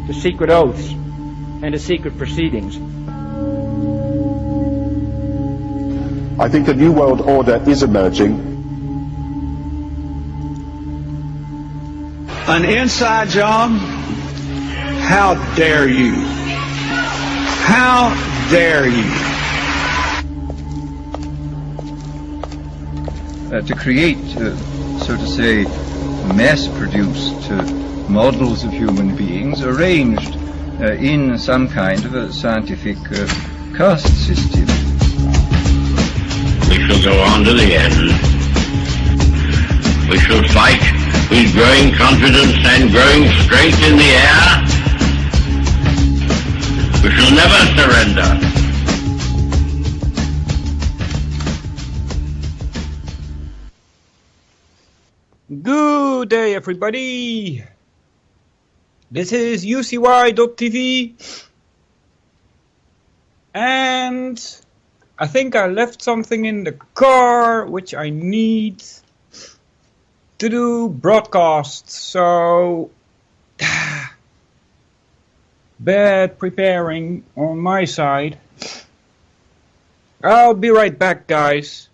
the secret oaths, and the secret proceedings. I think a new world order is emerging. An inside job? How dare you? How dare you? To create, so to say, mass-produced models of human beings arranged in some kind of a scientific caste system. We shall go on to the end. We shall fight with growing confidence and growing strength in the air. We shall never surrender. Good day, everybody. This is UCY.tv, and I think I left something in the car which I need to do broadcast, so bad preparing on my side. I'll be right back, guys.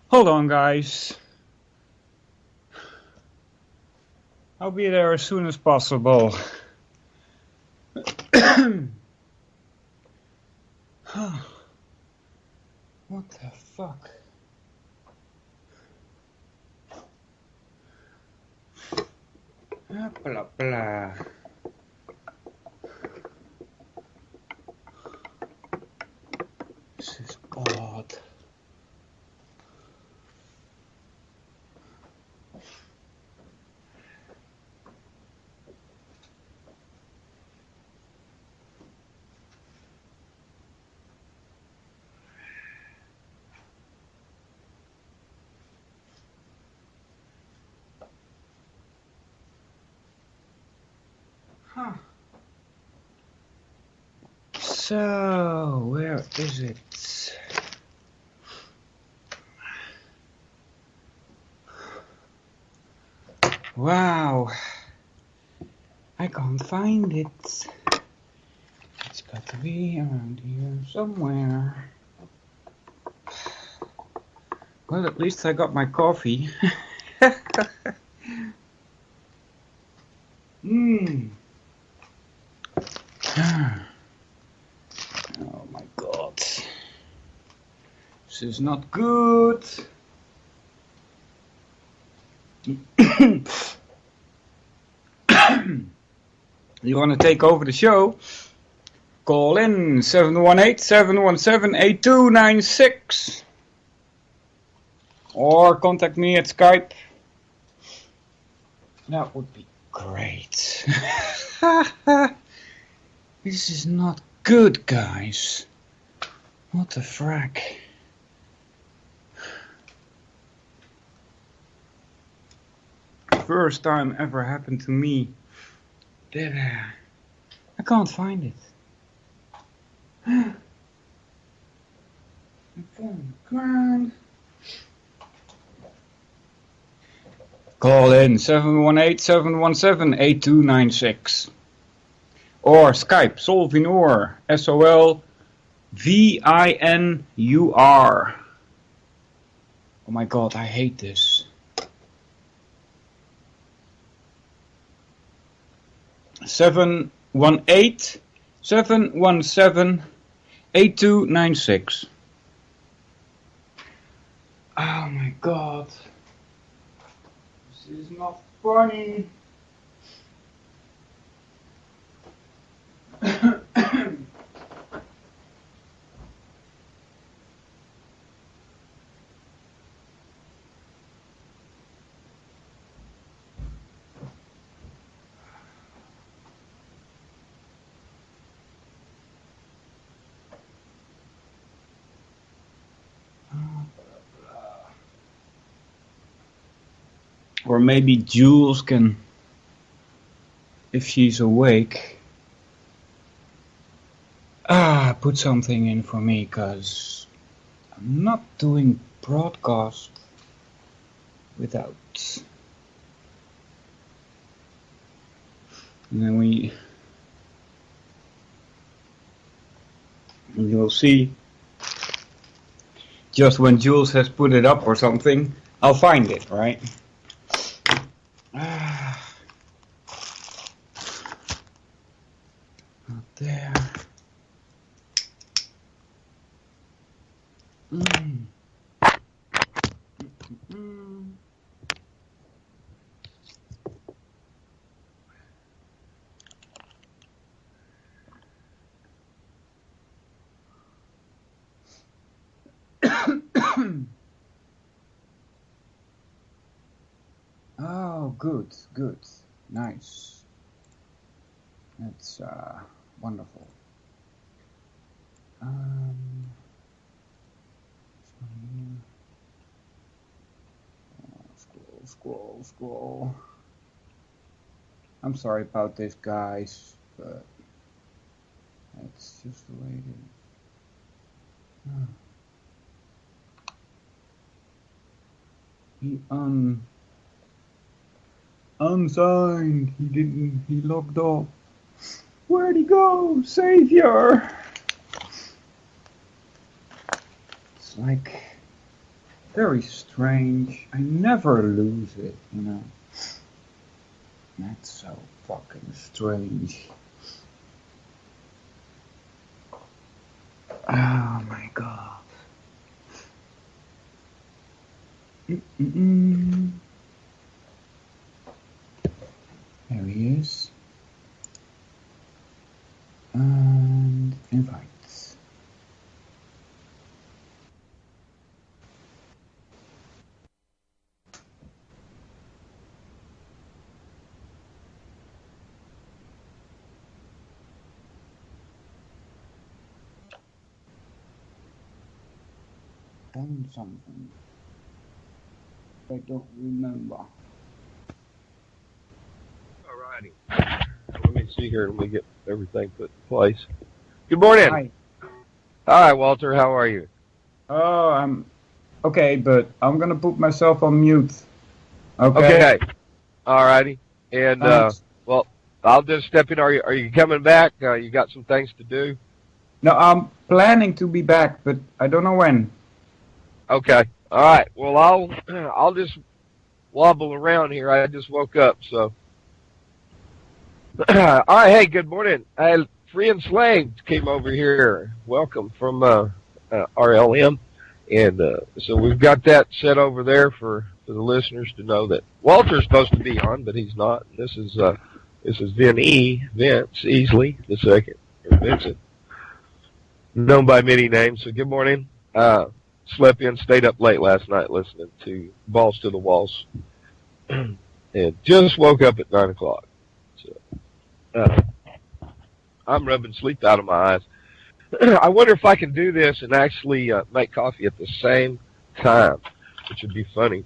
Hold on, guys. I'll be there as soon as possible. What the fuck? Blah, blah. This is odd. Huh. So, where is it? Wow. I can't find it. Let's got to be around here somewhere. Well, at least I got my coffee. Mmm. Oh my god. This is not good. You want to take over the show? Call in 718-717-8296 or contact me at Skype. That would be great. This is not good, guys. What the frack? First time ever happened to me that I can't find it. I'm falling on the ground. Call in 718-717-8296 or Skype Solvinur, SOLVINUR. Oh my god, I hate this. 718-717-8296. Oh my god. This is not funny. Or maybe Jules can, if she's awake, put something in for me, cause I'm not doing broadcast without. And then you'll see, just when Jules has put it up or something, I'll find it, right? Not there. Oh, good, nice. That's wonderful. Scroll. I'm sorry about this, guys, but that's just the way it is. He unsigned. He logged off. Where'd he go? Savior! It's like very strange. I never lose it, you know. That's so fucking strange. Oh my god. There he is. And invites. Done something. I don't remember. Alrighty. Let me see here. Let me get everything put in place. Good morning. Hi. Hi, Walter. How are you? Oh, I'm okay, but I'm gonna put myself on mute. Okay. Okay. Alrighty. And, Thanks. well, I'll just step in. Are you coming back? You got some things to do? No, I'm planning to be back, but I don't know when. Okay. All right. Well, I'll just wobble around here. I just woke up, so. All right. Hey, good morning. Free Enslaved came over here. Welcome from RLM, and so we've got that set over there for the listeners to know that Walter's supposed to be on, but he's not. This is Vince Easley the second, or Vincent, known by many names. So good morning. Slept in, stayed up late last night listening to Balls to the Walls, and just woke up at 9 o'clock. So I'm rubbing sleep out of my eyes. I wonder if I can do this and actually make coffee at the same time, which would be funny.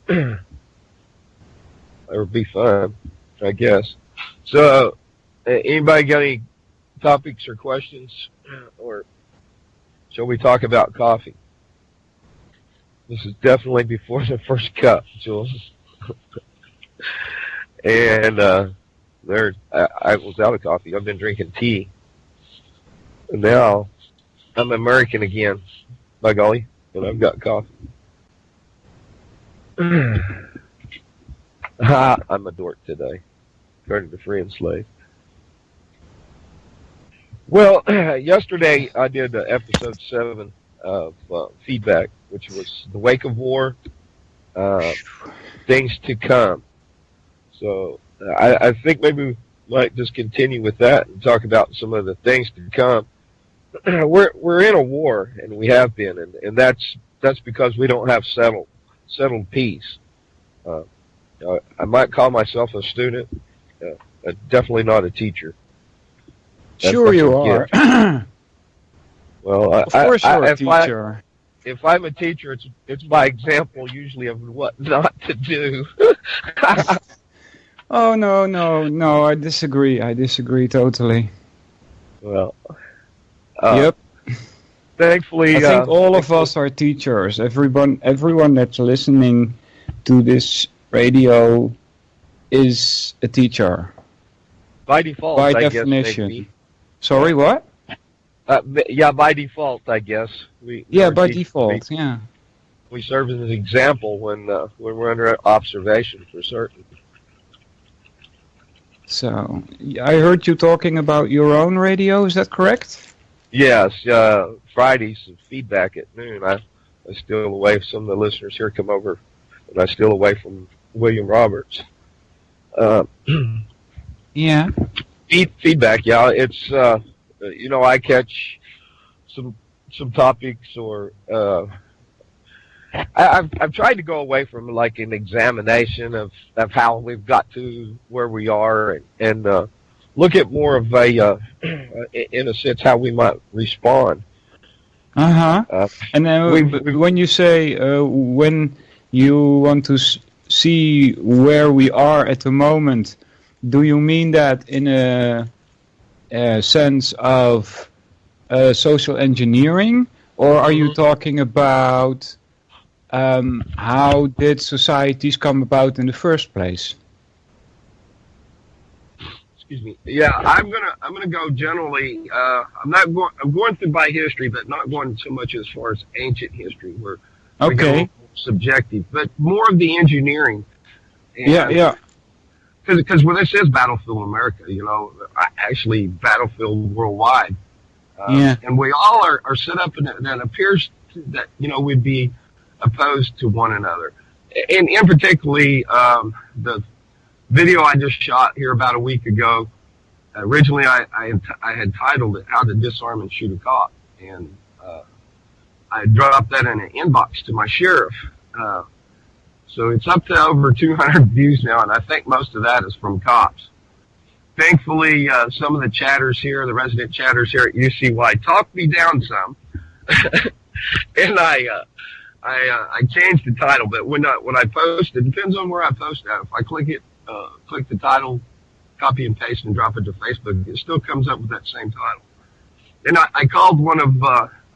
That would be fun, I guess. So, anybody got any topics or questions, or shall we talk about coffee? This is definitely before the first cup, Jules. And I was out of coffee. I've been drinking tea. And now I'm American again, by golly, and I've got coffee. I'm a dork today, according to Free and Slave. Well, yesterday I did episode 7 of Feedback, which was The Wake of War, Things to Come. So I think maybe we might just continue with that and talk about some of the things to come. We're in a war, and we have been, and that's because we don't have settled peace. I might call myself a student, definitely not a teacher. Sure you are. Well, of course you're a teacher. If I'm a teacher, it's my example usually of what not to do. Oh, no, I disagree totally. Well, yep. Thankfully, I think all of us are teachers. Everyone that's listening to this radio is a teacher. By default, by I definition. Guess, Sorry, what? Yeah, by default, I guess. By default, yeah. We serve as an example when we're under observation, for certain. So, I heard you talking about your own radio, is that correct? Yes, Fridays, Feedback at noon. I steal away, some of the listeners here come over, and I steal away from William Roberts. Yeah. Feedback, yeah, it's, I catch some topics, or I've tried to go away from like an examination of how we've got to where we are, and look at more of a in a sense how we might respond. And then when you say when you want to see where we are at the moment, do you mean that in a sense of social engineering, or are you talking about how did societies come about in the first place? Excuse me. Yeah, I'm gonna go generally. I'm going through by history, but not going so much as far as ancient history, where we go subjective, but more of the engineering. And, yeah. Because when this is Battlefield America, actually Battlefield Worldwide. And we all are set up, and it appears that, we'd be opposed to one another. And in particularly, the video I just shot here about a week ago, originally I had titled it How to Disarm and Shoot a Cop. And I dropped that in an inbox to my sheriff. So it's up to over 200 views now, and I think most of that is from cops. Thankfully, some of the chatters here, the resident chatters here at UCY, talked me down some, and I changed the title. But when I post, it depends on where I post that. If I click the title, copy and paste, and drop it to Facebook, it still comes up with that same title. And I called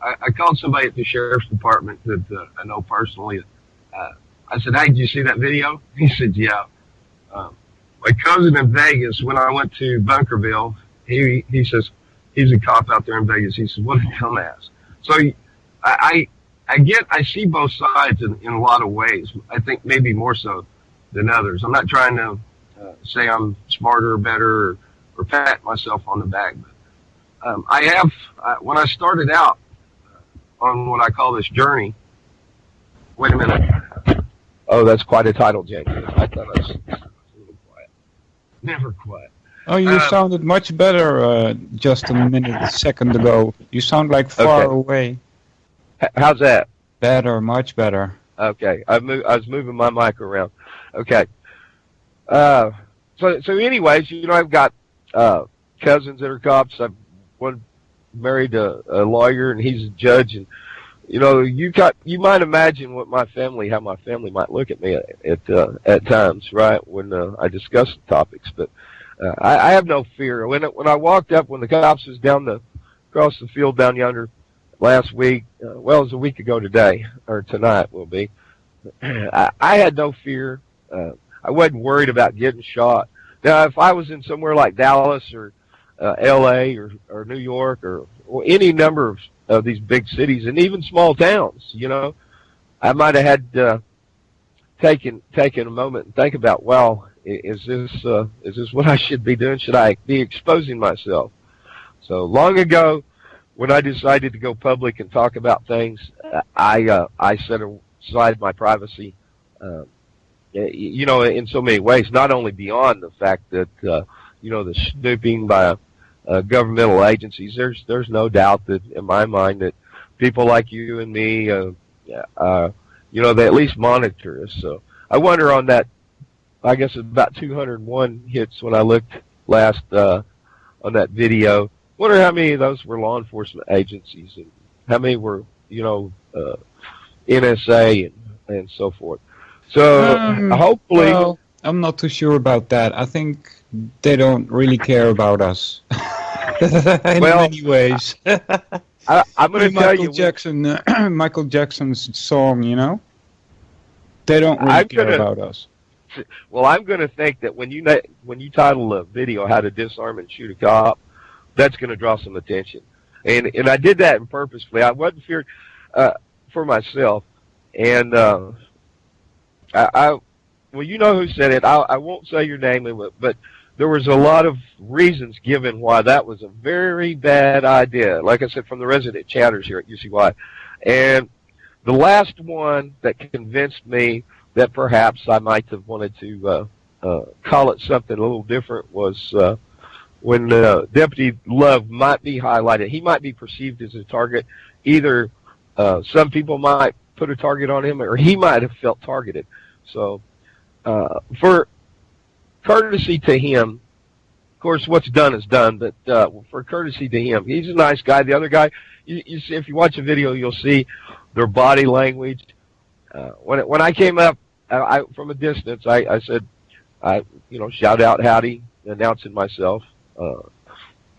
I called somebody at the sheriff's department that I know personally. I said, "Hey, did you see that video?" He said, "Yeah." my cousin in Vegas, when I went to Bunkerville, he says, he's a cop out there in Vegas. He says, what a dumbass. So I see both sides in a lot of ways. I think maybe more so than others. I'm not trying to say I'm smarter or better or pat myself on the back, but when I started out on what I call this journey. Wait a minute. Oh, that's quite a title, James. I thought I was a little quiet. Never quiet. Oh, you sounded much better just a second ago. You sound like far away. How's that? Better, much better. Okay, I was moving my mic around. Okay. So anyways, I've got cousins that are cops. I've one married a lawyer, and he's a judge, and you might imagine how my family might look at me at times, right, when I discuss the topics. But I have no fear. When I walked up, when the cops was across the field down yonder last week, it was a week ago today, or tonight will be, I had no fear. I wasn't worried about getting shot. Now, if I was in somewhere like Dallas or L.A. or New York or any number of these big cities and even small towns, I might have had taken a moment and think about, well, is this what I should be doing? Should I be exposing myself? So long ago, when I decided to go public and talk about things, I set aside my privacy, in so many ways, not only beyond the fact that, the snooping by governmental agencies. There's no doubt that, in my mind, that people like you and me, they at least monitor us. So I wonder on that, I guess it's about 201 hits when I looked last on that video. Wonder how many of those were law enforcement agencies and how many were, NSA and so forth. So hopefully... Well, I'm not too sure about that. I think they don't really care about us in many ways. I'm going to tell you, Michael Jackson's song, they don't really care about us. Well, I'm going to think that when you title a video "How to Disarm and Shoot a Cop," that's going to draw some attention, and I did that purposefully. I wasn't feared for myself, and well, you know who said it. I won't say your name, but there was a lot of reasons given why that was a very bad idea. Like I said, from the resident chatters here at UCY. And the last one that convinced me that perhaps I might have wanted to call it something a little different was when Deputy Love might be highlighted. He might be perceived as a target. Either some people might put a target on him, or he might have felt targeted. So for courtesy to him, of course, what's done is done, but for courtesy to him, he's a nice guy. The other guy, you see, if you watch a video, you'll see their body language. When I came up from a distance, I said, shout out howdy, announcing myself.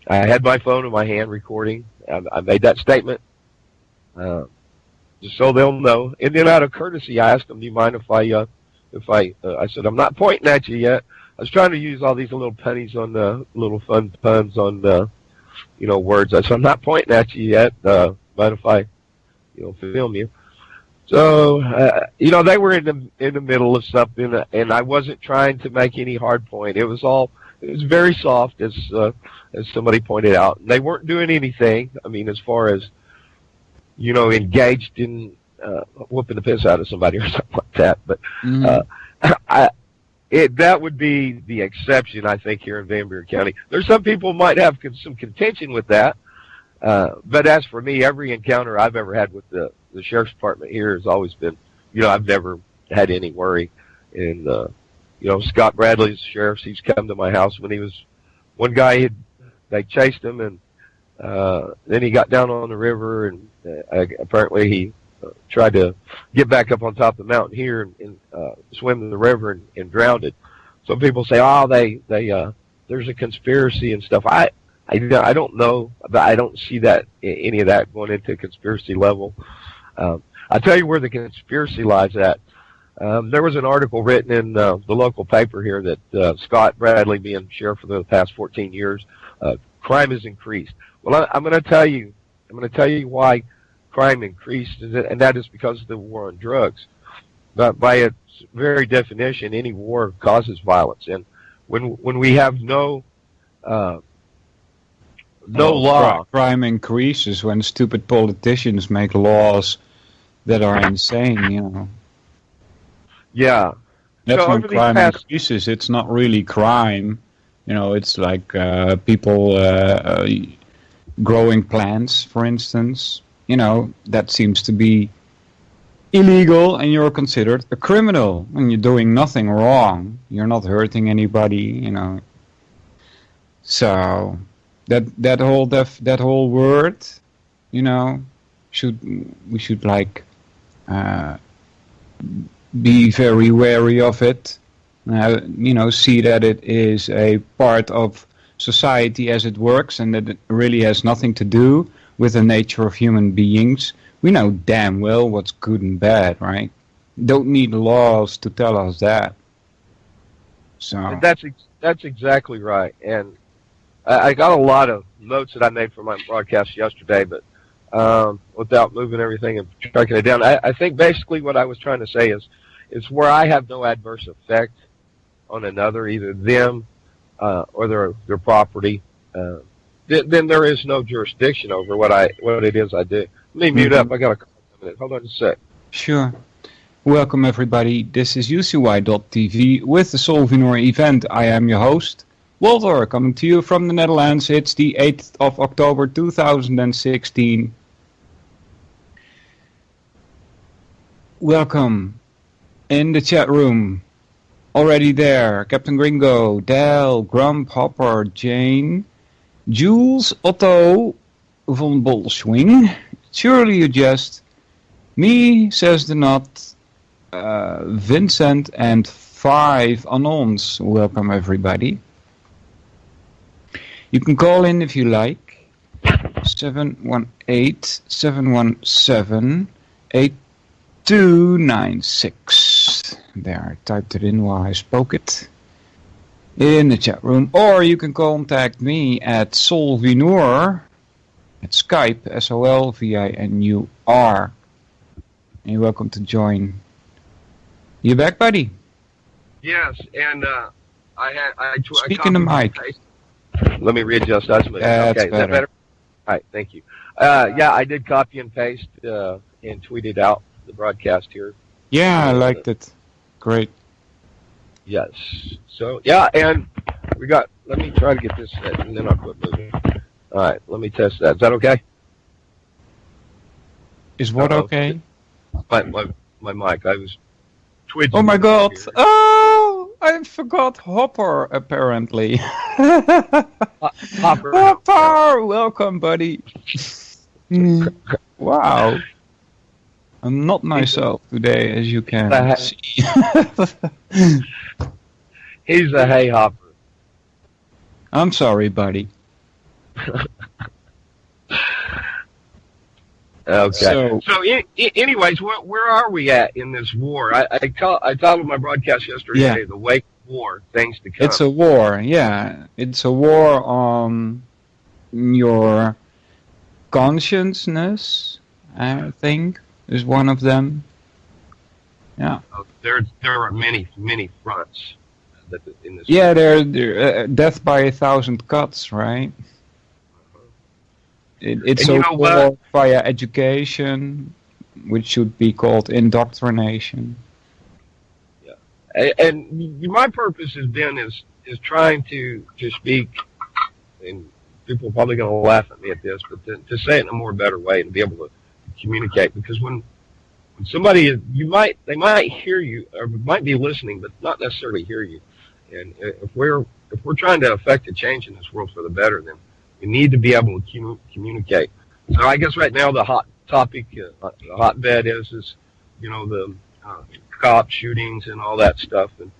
I had my phone in my hand recording. I made that statement just so they'll know. And then out of courtesy, I asked them, do you mind if I said, I'm not pointing at you yet. I was trying to use all these little pennies on the little fun puns on words. I said, I'm not pointing at you yet. Mind if I, film you? So, they were in the middle of something, and I wasn't trying to make any hard point. It was very soft, as somebody pointed out. And they weren't doing anything. I mean, as far as, engaged in whooping the piss out of somebody or something like that. But that would be the exception, I think, here in Van Buren County. There's some people might have some contention with that. But as for me, every encounter I've ever had with the sheriff's department here has always been, I've never had any worry. And, Scott Bradley's sheriff, he's come to my house when he was, one guy, they chased him, and then he got down on the river, and apparently he tried to get back up on top of the mountain here and swim in the river and drowned it. Some people say, there's a conspiracy and stuff. I don't know, but I don't see that any of that going into conspiracy level. I'll tell you where the conspiracy lies at. There was an article written in the local paper here that Scott Bradley, being sheriff for the past 14 years, crime has increased. Well, I'm going to tell you why crime increased, and that is because of the war on drugs. But by its very definition, any war causes violence, and when we have no law, crime increases when stupid politicians make laws that are insane. Yeah, that's when crime increases. It's not really crime. It's like people growing plants, for instance. That seems to be illegal, and you're considered a criminal when you're doing nothing wrong. You're not hurting anybody. So that whole word, we should like be very wary of it. See that it is a part of society as it works, and that it really has nothing to do with the nature of human beings. We know damn well what's good and bad, right? Don't need laws to tell us that. So that's exactly right. And I got a lot of notes that I made for my broadcast yesterday, but without moving everything and tracking it down, I think basically what I was trying to say is where I have no adverse effect on another, either them or their property, then there is no jurisdiction over what it is I do. Let me mute up. I got a minute. Hold on a sec. Sure. Welcome everybody. This is UCY.tv with the Solvinur event. I am your host, Walter, coming to you from the Netherlands. It's the 8th of October 2016. Welcome in the chat room. Already there, Captain Gringo, Del, Grump, Hopper, Jane, Jules, Otto, von Bolschwing. Surely you jest. Me, says the Nut, Vincent, and 5 Anons. Welcome everybody. You can call in if you like. 718-717-8296. There, I typed it in while I spoke it in the chat room. Or you can contact me at Solvinur at Skype, SOLVINUR. And you're welcome to join. You back, buddy? Yes, and Speaking to Mike. Let me readjust that. That's okay, is that better? All right, thank you. Yeah, I did copy and paste and tweeted out the broadcast here. Yeah, I liked it. Great. Yes. So, yeah, and let me try to get this set, and then I'll quit moving. All right, let me test that. Is that okay? Is what okay? My mic. I was twitching. Oh, my God. Oh, I forgot Hopper, apparently. Hopper, welcome, buddy. Wow. I'm not myself today, as you can see. He's a hay hopper. I'm sorry, buddy. Okay. So anyways, where are we at in this war? I titled my broadcast yesterday, The Wake of War, Things to Come. It's a war, yeah. It's a war on your consciousness, I think, is one of them. Yeah. There are many fronts in this. Yeah, there death by 1,000 cuts, right? It's a war via education, which should be called indoctrination. Yeah, and my purpose has been is trying to speak, and people are probably going to laugh at me at this, but to say it in a more better way and be able to communicate. Because when somebody they might hear you or might be listening, but not necessarily hear you. And if we're trying to affect a change in this world for the better, then we need to be able to communicate. So I guess right now the hot topic, the hotbed is the cop shootings and all that stuff. And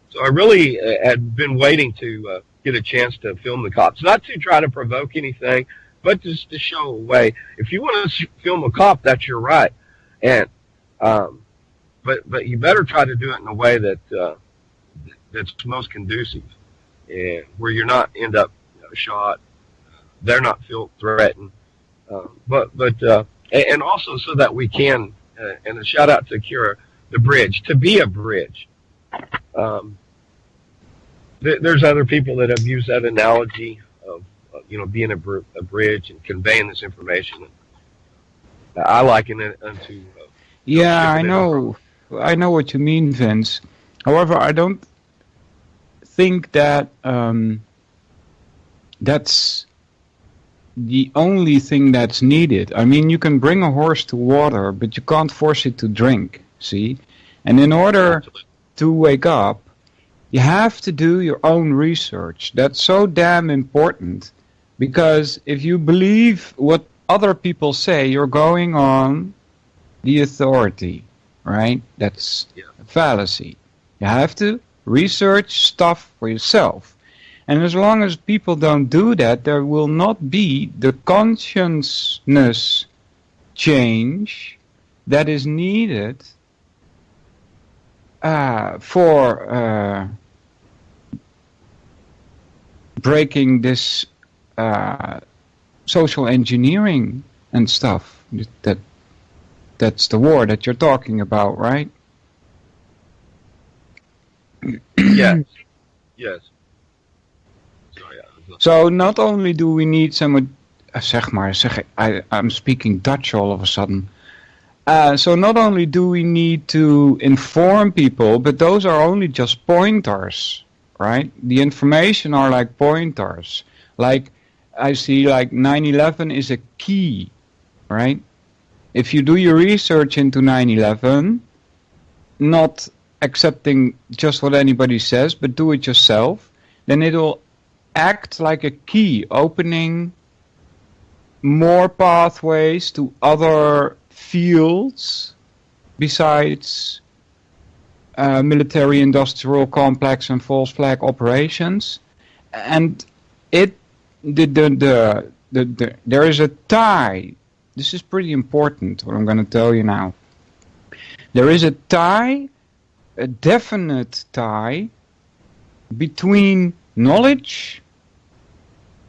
so I really had been waiting to get a chance to film the cops, not to try to provoke anything, but just to show a way. If you want to film a cop, that's your right. And but you better try to do it in a way that that's most conducive, and where you're not end up shot, they're not feel threatened, and also so that we can, and a shout out to Kira, the bridge, to be a bridge. There's other people that have used that analogy of being a bridge and conveying this information. I liken it unto. Yeah, I know what you mean, Vince. However, I don't think that that's the only thing that's needed. I mean, you can bring a horse to water, but you can't force it to drink, see? And in order to wake up, you have to do your own research. That's so damn important, because if you believe what other people say, you're going on the authority, right? That's a fallacy. You have to research stuff for yourself. And as long as people don't do that, there will not be the consciousness change that is needed for breaking this social engineering and stuff. That's the war that you're talking about, right? Yes. So not only do we need some, I'm speaking Dutch all of a sudden. So not only do we need to inform people, but those are only just pointers, right? The information are like pointers. Like I see, like 9/11 is a key, right? If you do your research into 9/11, not accepting just what anybody says, but do it yourself, then it will act like a key, opening more pathways to other fields besides military-industrial complex and false flag operations. And there is a tie. This is pretty important, what I'm going to tell you now. There is a tie, a definite tie, between knowledge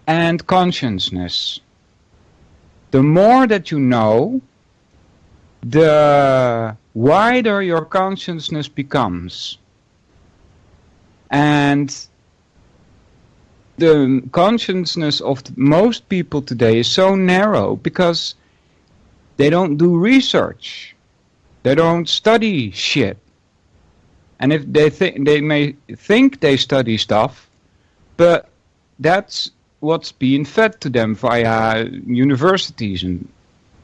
and consciousness. The more that you know, the wider your consciousness becomes. And the consciousness of most people today is so narrow because they don't do research. They don't study shit. And if they may think they study stuff, but that's what's being fed to them via universities and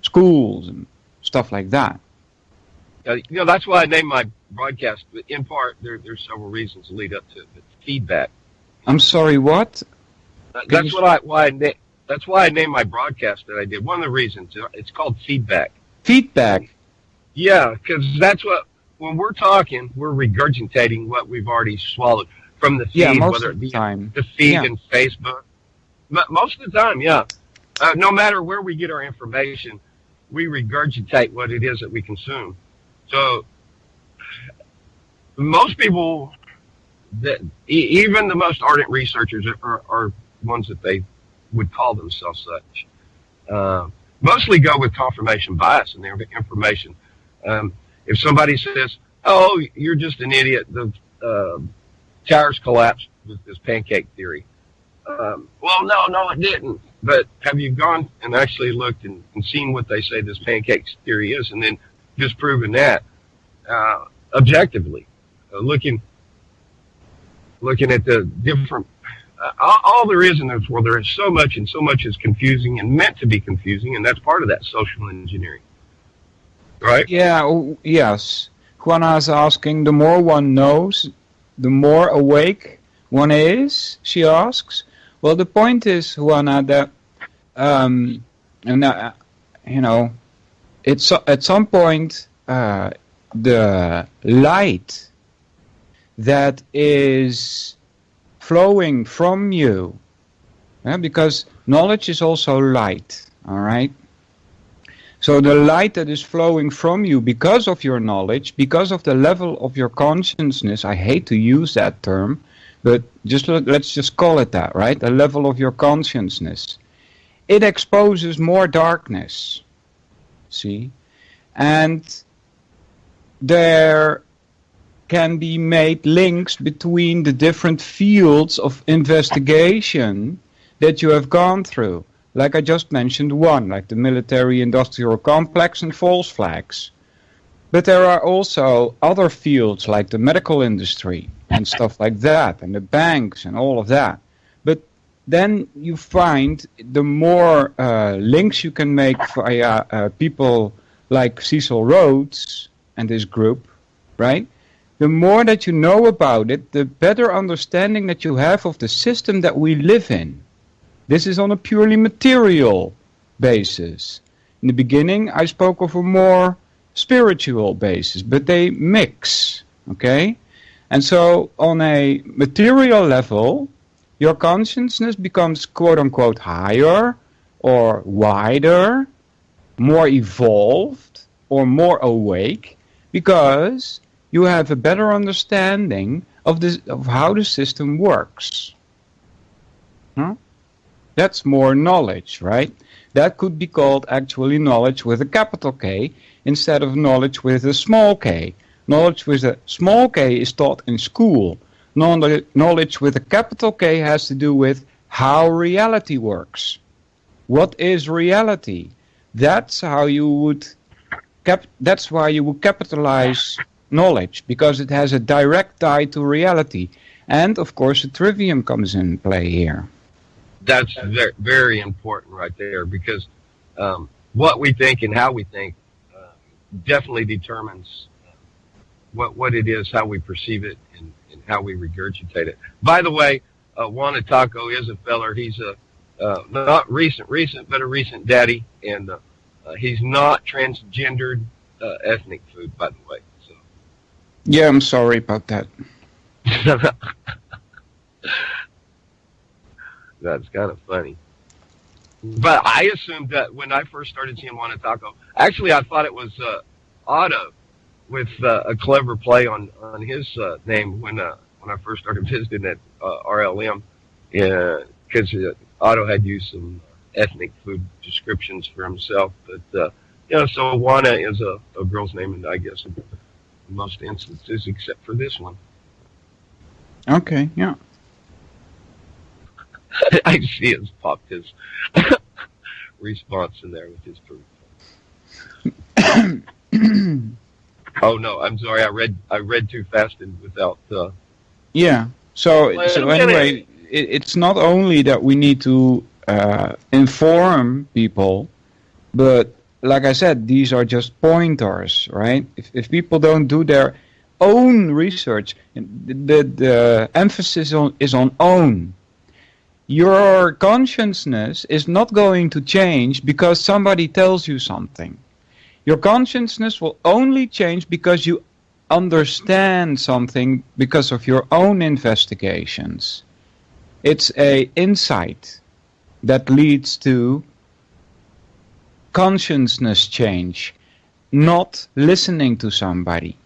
schools and stuff like that. That's why I named my broadcast. In part, there's several reasons to lead up to the feedback. I'm sorry, what? That's why I named my broadcast that I did. One of the reasons, it's called feedback. Feedback? Yeah, because that's what, when we're talking, we're regurgitating what we've already swallowed from the feed, whether it be the feed in Facebook. Most of the time, yeah. No matter where we get our information, we regurgitate what it is that we consume. So most people, even the most ardent researchers are ones that they would call themselves such, mostly go with confirmation bias in their information. If somebody says, "Oh, you're just an idiot," the towers collapsed with this pancake theory. Well, no, it didn't. But have you gone and actually looked and seen what they say this pancake theory is, and then disproven that objectively, looking at the different. All there is in this world, there is so much, and so much is confusing and meant to be confusing, and that's part of that social engineering, right? Yeah. Yes. Juana is asking, the more one knows, the more awake one is. She asks. Well, the point is, Juana, that it's at some point the light that is flowing from you, because knowledge is also light, all right? So the light that is flowing from you because of your knowledge, because of the level of your consciousness, I hate to use that term, but let's just call it that, right? The level of your consciousness. It exposes more darkness, see? And there can be made links between the different fields of investigation that you have gone through. Like I just mentioned one, like the military-industrial complex and false flags. But there are also other fields like the medical industry and stuff like that, and the banks and all of that. But then you find the more links you can make via people like Cecil Rhodes and his group, right? The more that you know about it, the better understanding that you have of the system that we live in. This is on a purely material basis. In the beginning, I spoke of a more spiritual basis, but they mix, okay? And so on a material level, your consciousness becomes quote-unquote higher or wider, more evolved or more awake, because you have a better understanding of how the system works. Huh? That's more knowledge, right? That could be called actually knowledge with a capital K instead of knowledge with a small k. Knowledge with a small k is taught in school. Knowledge with a capital K has to do with how reality works. What is reality? That's how you would that's why you would capitalize knowledge, because it has a direct tie to reality. And of course the trivium comes in play here. That's very, very important right there, because what we think and how we think definitely determines what it is, how we perceive it, and how we regurgitate it. By the way, Juana Taco is a feller. He's not recent, but a recent daddy, and he's not transgendered ethnic food, by the way. So. Yeah, I'm sorry about that. That's kind of funny. But I assumed that when I first started seeing Juana Taco, actually I thought it was Otto with a clever play on his name when I first started visiting at RLM, because Otto had used some ethnic food descriptions for himself. But, so Juana is a girl's name, and I guess in most instances except for this one. Okay, yeah. I see has popped his response in there with his proof. Oh no, I'm sorry. I read too fast and without. Yeah. So anyway, it's not only that we need to inform people, but like I said, these are just pointers, right? If people don't do their own research, the emphasis is on own. Your consciousness is not going to change because somebody tells you something. Your consciousness will only change because you understand something because of your own investigations. It's an insight that leads to consciousness change, not listening to somebody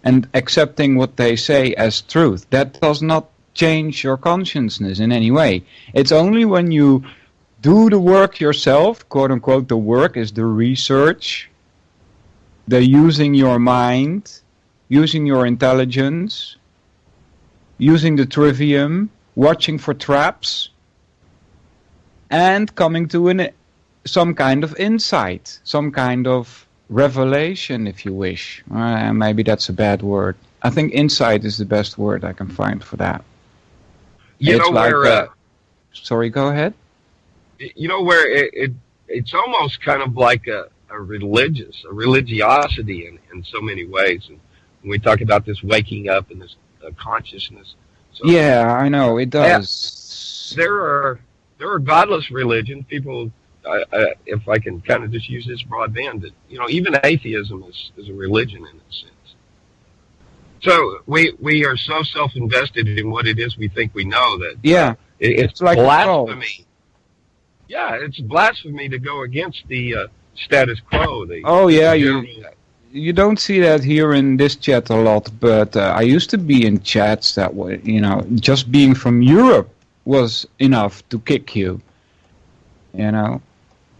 and accepting what they say as truth. That does not change your consciousness in any way. It's only when you do the work yourself, quote unquote, the work is the research, the using your mind, using your intelligence, using the trivium, watching for traps, and coming to some kind of insight, some kind of revelation, if you wish. Maybe that's a bad word. I think insight is the best word I can find for that. You know where? Sorry, go ahead. You know where it's almost kind of like a religiosity in so many ways. And when we talk about this waking up and this consciousness. So, yeah, I know it does. There are godless religions. People, if I can kind of just use this broad band, that even atheism is a religion in a sense. So we are so self-invested in what it is we think we know that it's like blasphemy. Yeah, it's blasphemy to go against the status quo. You don't see that here in this chat a lot, but I used to be in chats that way. Just being from Europe was enough to kick you.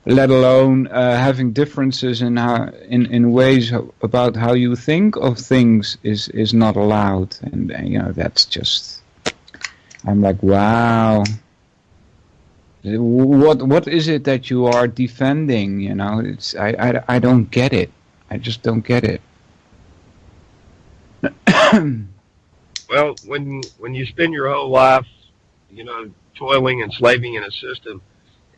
Let alone having differences in ways about how you think of things is not allowed, and that's just. I'm like, wow. What is it that you are defending? It's I don't get it. I just don't get it. Well, when you spend your whole life, toiling and slaving in a system,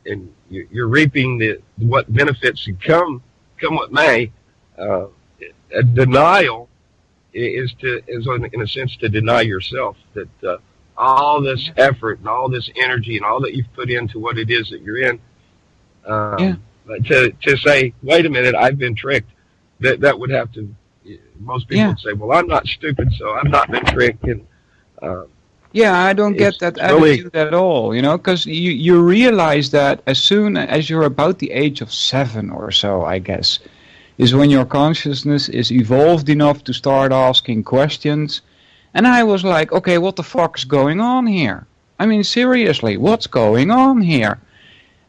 and you're reaping what benefits come what may, a denial is in a sense to deny yourself that all this effort and all this energy and all that you've put into what it is that you're in. To say, wait a minute, I've been tricked. That would have to. Most people would say, well, I'm not stupid, so I've not been tricked. And I don't get that attitude at all, because you realize that as soon as you're about the age of 7 or so, I guess, is when your consciousness is evolved enough to start asking questions. And I was like, okay, what the fuck's going on here? I mean, seriously, what's going on here?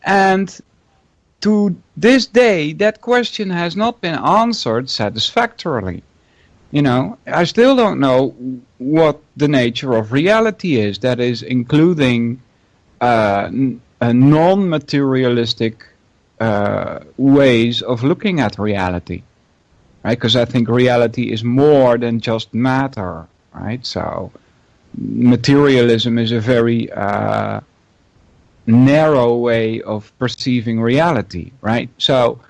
And to this day, that question has not been answered satisfactorily. I still don't know what the nature of reality is, that is including a non-materialistic ways of looking at reality, right? Because I think reality is more than just matter, right? So materialism is a very narrow way of perceiving reality, right? So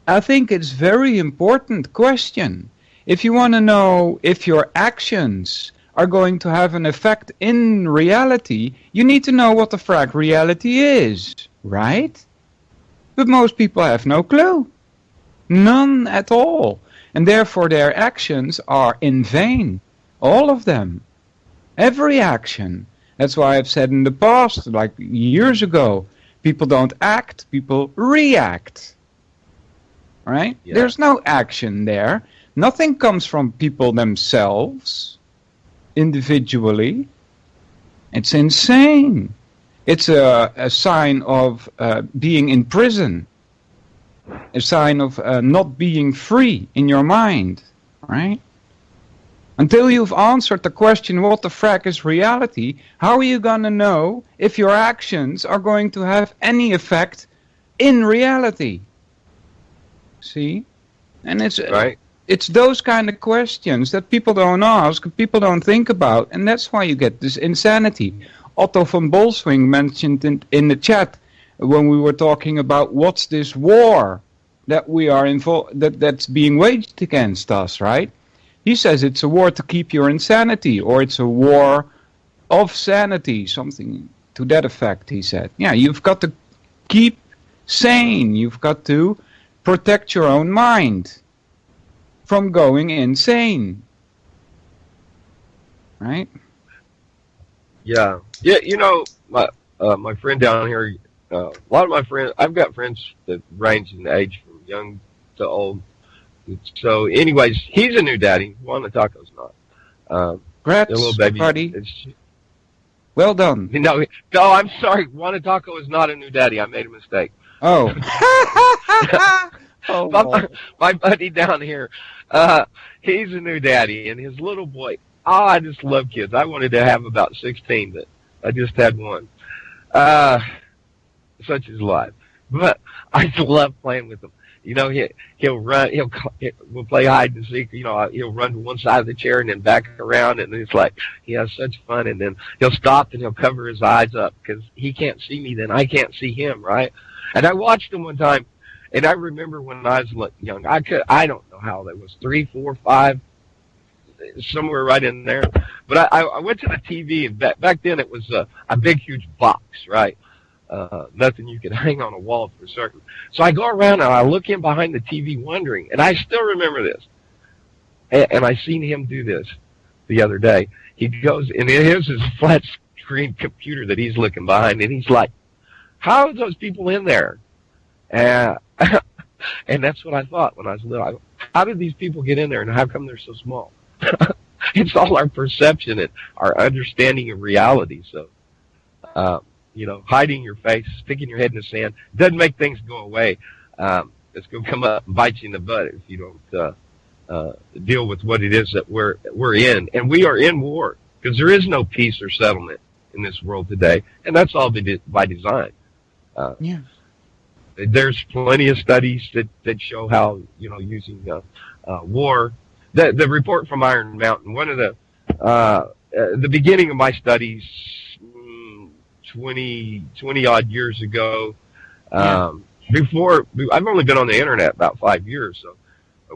I think it's a very important question. If you want to know if your actions are going to have an effect in reality, you need to know what the frack reality is, right? But most people have no clue. None at all. And therefore their actions are in vain. All of them. Every action. That's why I've said in the past, like years ago, people don't act, people react. Right? Yeah. There's no action there. Nothing comes from people themselves, individually. It's insane. It's a sign of being in prison. A sign of not being free in your mind. Right? Until you've answered the question, what the frack is reality, how are you going to know if your actions are going to have any effect in reality? See? And it's right. It's those kind of questions that people don't ask, people don't think about, and that's why you get this insanity. Otto von Bolswing mentioned in the chat when we were talking about what's this war that we are involved that's being waged against us, right? He says it's a war to keep your insanity, or it's a war of sanity, something to that effect, he said. Yeah, you've got to keep sane. You've got to protect your own mind from going insane. Right? Yeah. Yeah, my friend down here, a lot of my friends, I've got friends that range in age from young to old. So, anyways, he's a new daddy. Wanatako's not. Congrats, little baby. Buddy. Well done. No, I'm sorry. Wanatako is not a new daddy. I made a mistake. Oh. my buddy down here, he's a new daddy, and his little boy. Oh, I just love kids. I wanted to have about 16, but I just had one. Such is life. But I just love playing with him. He'll run. We'll play hide and seek. He'll run to one side of the chair and then back around, and it's like he has such fun. And then he'll stop and he'll cover his eyes up because he can't see me. Then I can't see him, right? And I watched him one time, and I remember when I was young. I don't know how that was, 3, 4, 5, somewhere right in there. But I went to the TV, and back then it was a big, huge box, right? Nothing you could hang on a wall for certain. So I go around and I look in behind the TV wondering, and I still remember this. And I seen him do this the other day. He goes, and here's his flat screen computer that he's looking behind, and he's like, how are those people in there? And And that's what I thought when I was little. How did these people get in there, and how come they're so small? It's all our perception and our understanding of reality. So, hiding your face, sticking your head in the sand doesn't make things go away. It's going to come up and bite you in the butt if you don't deal with what it is that we're in. And we are in war, because there is no peace or settlement in this world today, and that's all by design. There's plenty of studies that show how, using war. The report from Iron Mountain, one of the beginning of my studies 20 odd years ago, before, I've only been on the internet about 5 years. So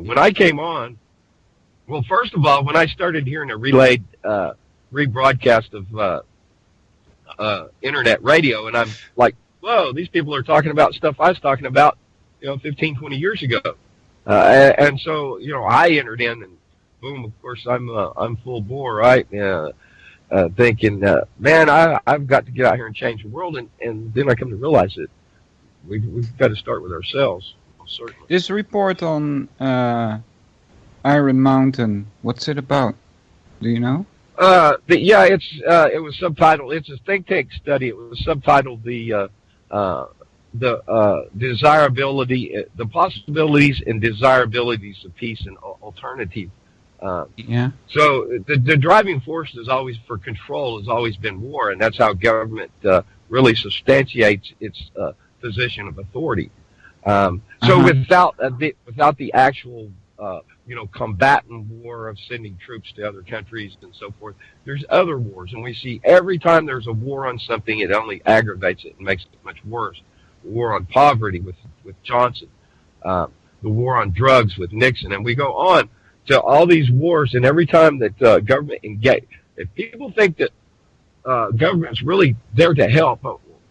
when I came on, well, first of all, when I started hearing a relayed rebroadcast of internet radio, and I'm like, whoa, these people are talking about stuff I was talking about, 15, 20 years ago. And so, I entered in, and boom, of course, I'm full bore, right? Thinking, man, I've got to get out here and change the world. And then I come to realize that we've got to start with ourselves. Certainly. This report on Iron Mountain, what's it about? Do you know? It was subtitled. It's a think tank study. It was subtitled the desirability, the possibilities and desirabilities of peace and alternative. So the driving force is always for control has always been war, and that's how government really substantiates its position of authority. So without the actual combatant war of sending troops to other countries and so forth, there's other wars, and we see every time there's a war on something, it only aggravates it and makes it much worse. The war on poverty with Johnson, the war on drugs with Nixon, and we go on to all these wars, and every time that government engage, if people think that government's really there to help,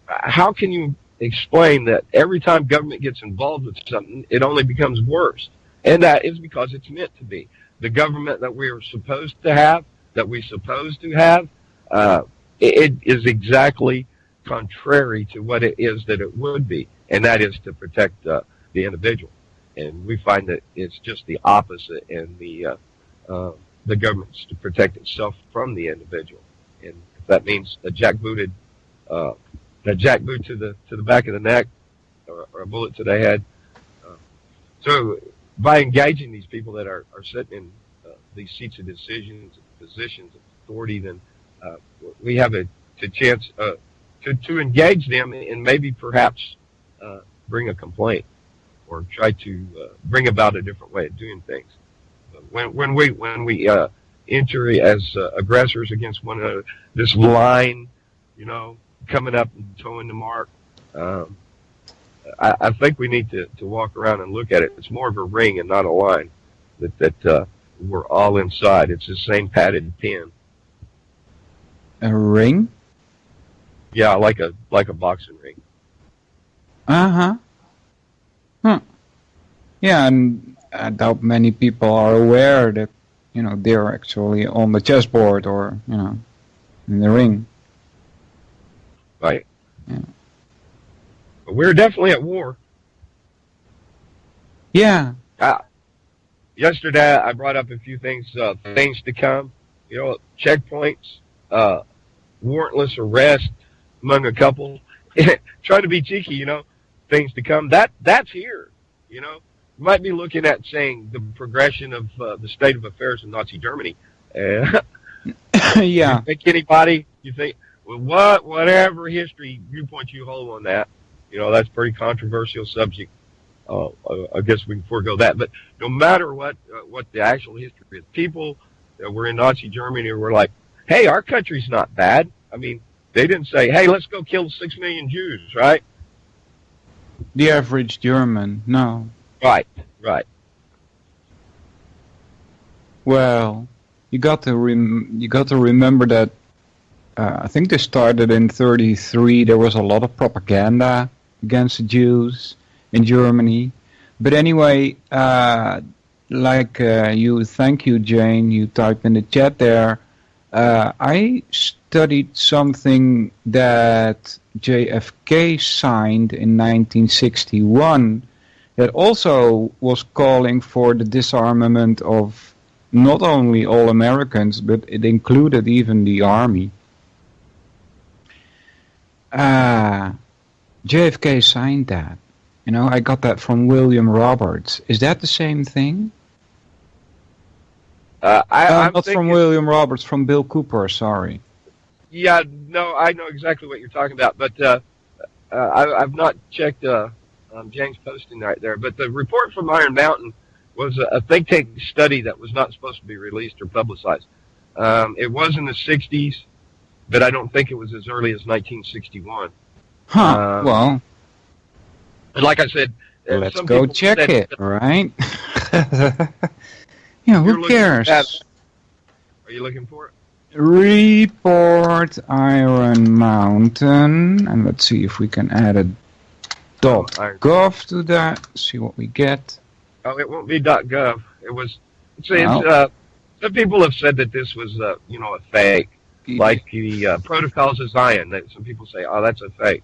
how can you explain that every time government gets involved with something, it only becomes worse? And that is because it's meant to be. The government that we are supposed to have, it is exactly contrary to what it is that it would be, and that is to protect the individual. And we find that it's just the opposite, and the government's to protect itself from the individual. And if that means a jackboot to the back of the neck, or a bullet to the head. So by engaging these people that are sitting in these seats of decisions, positions of authority, then we have a chance to engage them and maybe perhaps bring a complaint or try to bring about a different way of doing things. When we enter as aggressors against one another, this line, coming up and towing the mark, I think we need to walk around and look at it. It's more of a ring and not a line that we're all inside. It's the same padded pin. A ring? Yeah, like a boxing ring. Yeah, and I doubt many people are aware that, they're actually on the chessboard or, in the ring. Right. Yeah. But we're definitely at war. Yeah. Yesterday, I brought up a few things to come. Checkpoints, warrantless arrest among a couple. Trying to be cheeky, things to come. That's here, You might be looking at saying the progression of the state of affairs in Nazi Germany. Yeah. You think whatever history viewpoint you hold on that, that's a pretty controversial subject. I guess we can forego that. But no matter what the actual history is, people that were in Nazi Germany were like, hey, our country's not bad. I mean, they didn't say, hey, let's go kill 6 million Jews, right? The average German, no. Right. Well, you got to remember that I think this started in 1933. There was a lot of propaganda against the Jews in Germany. But anyway, thank you, Jane, you type in the chat there. I studied something that JFK signed in 1961, that also was calling for the disarmament of not only all Americans, but it included even the army. JFK signed that. You know, I got that from William Roberts. Is that the same thing? I'm not from William Roberts, from Bill Cooper, sorry. Yeah, no, I know exactly what you're talking about, but I've not checked James' posting right there. But the report from Iron Mountain was a think tank study that was not supposed to be released or publicized. It was in the 60s, but I don't think it was as early as 1961. Well. And like I said, let's go check it, right? Yeah, who cares? Are you looking for it? Report Iron Mountain, and let's see if we can add a .gov to that. See what we get. Oh, it won't be .gov. It was. Some people have said that this was, a fake, like the Protocols of Zion. That some people say, oh, that's a fake.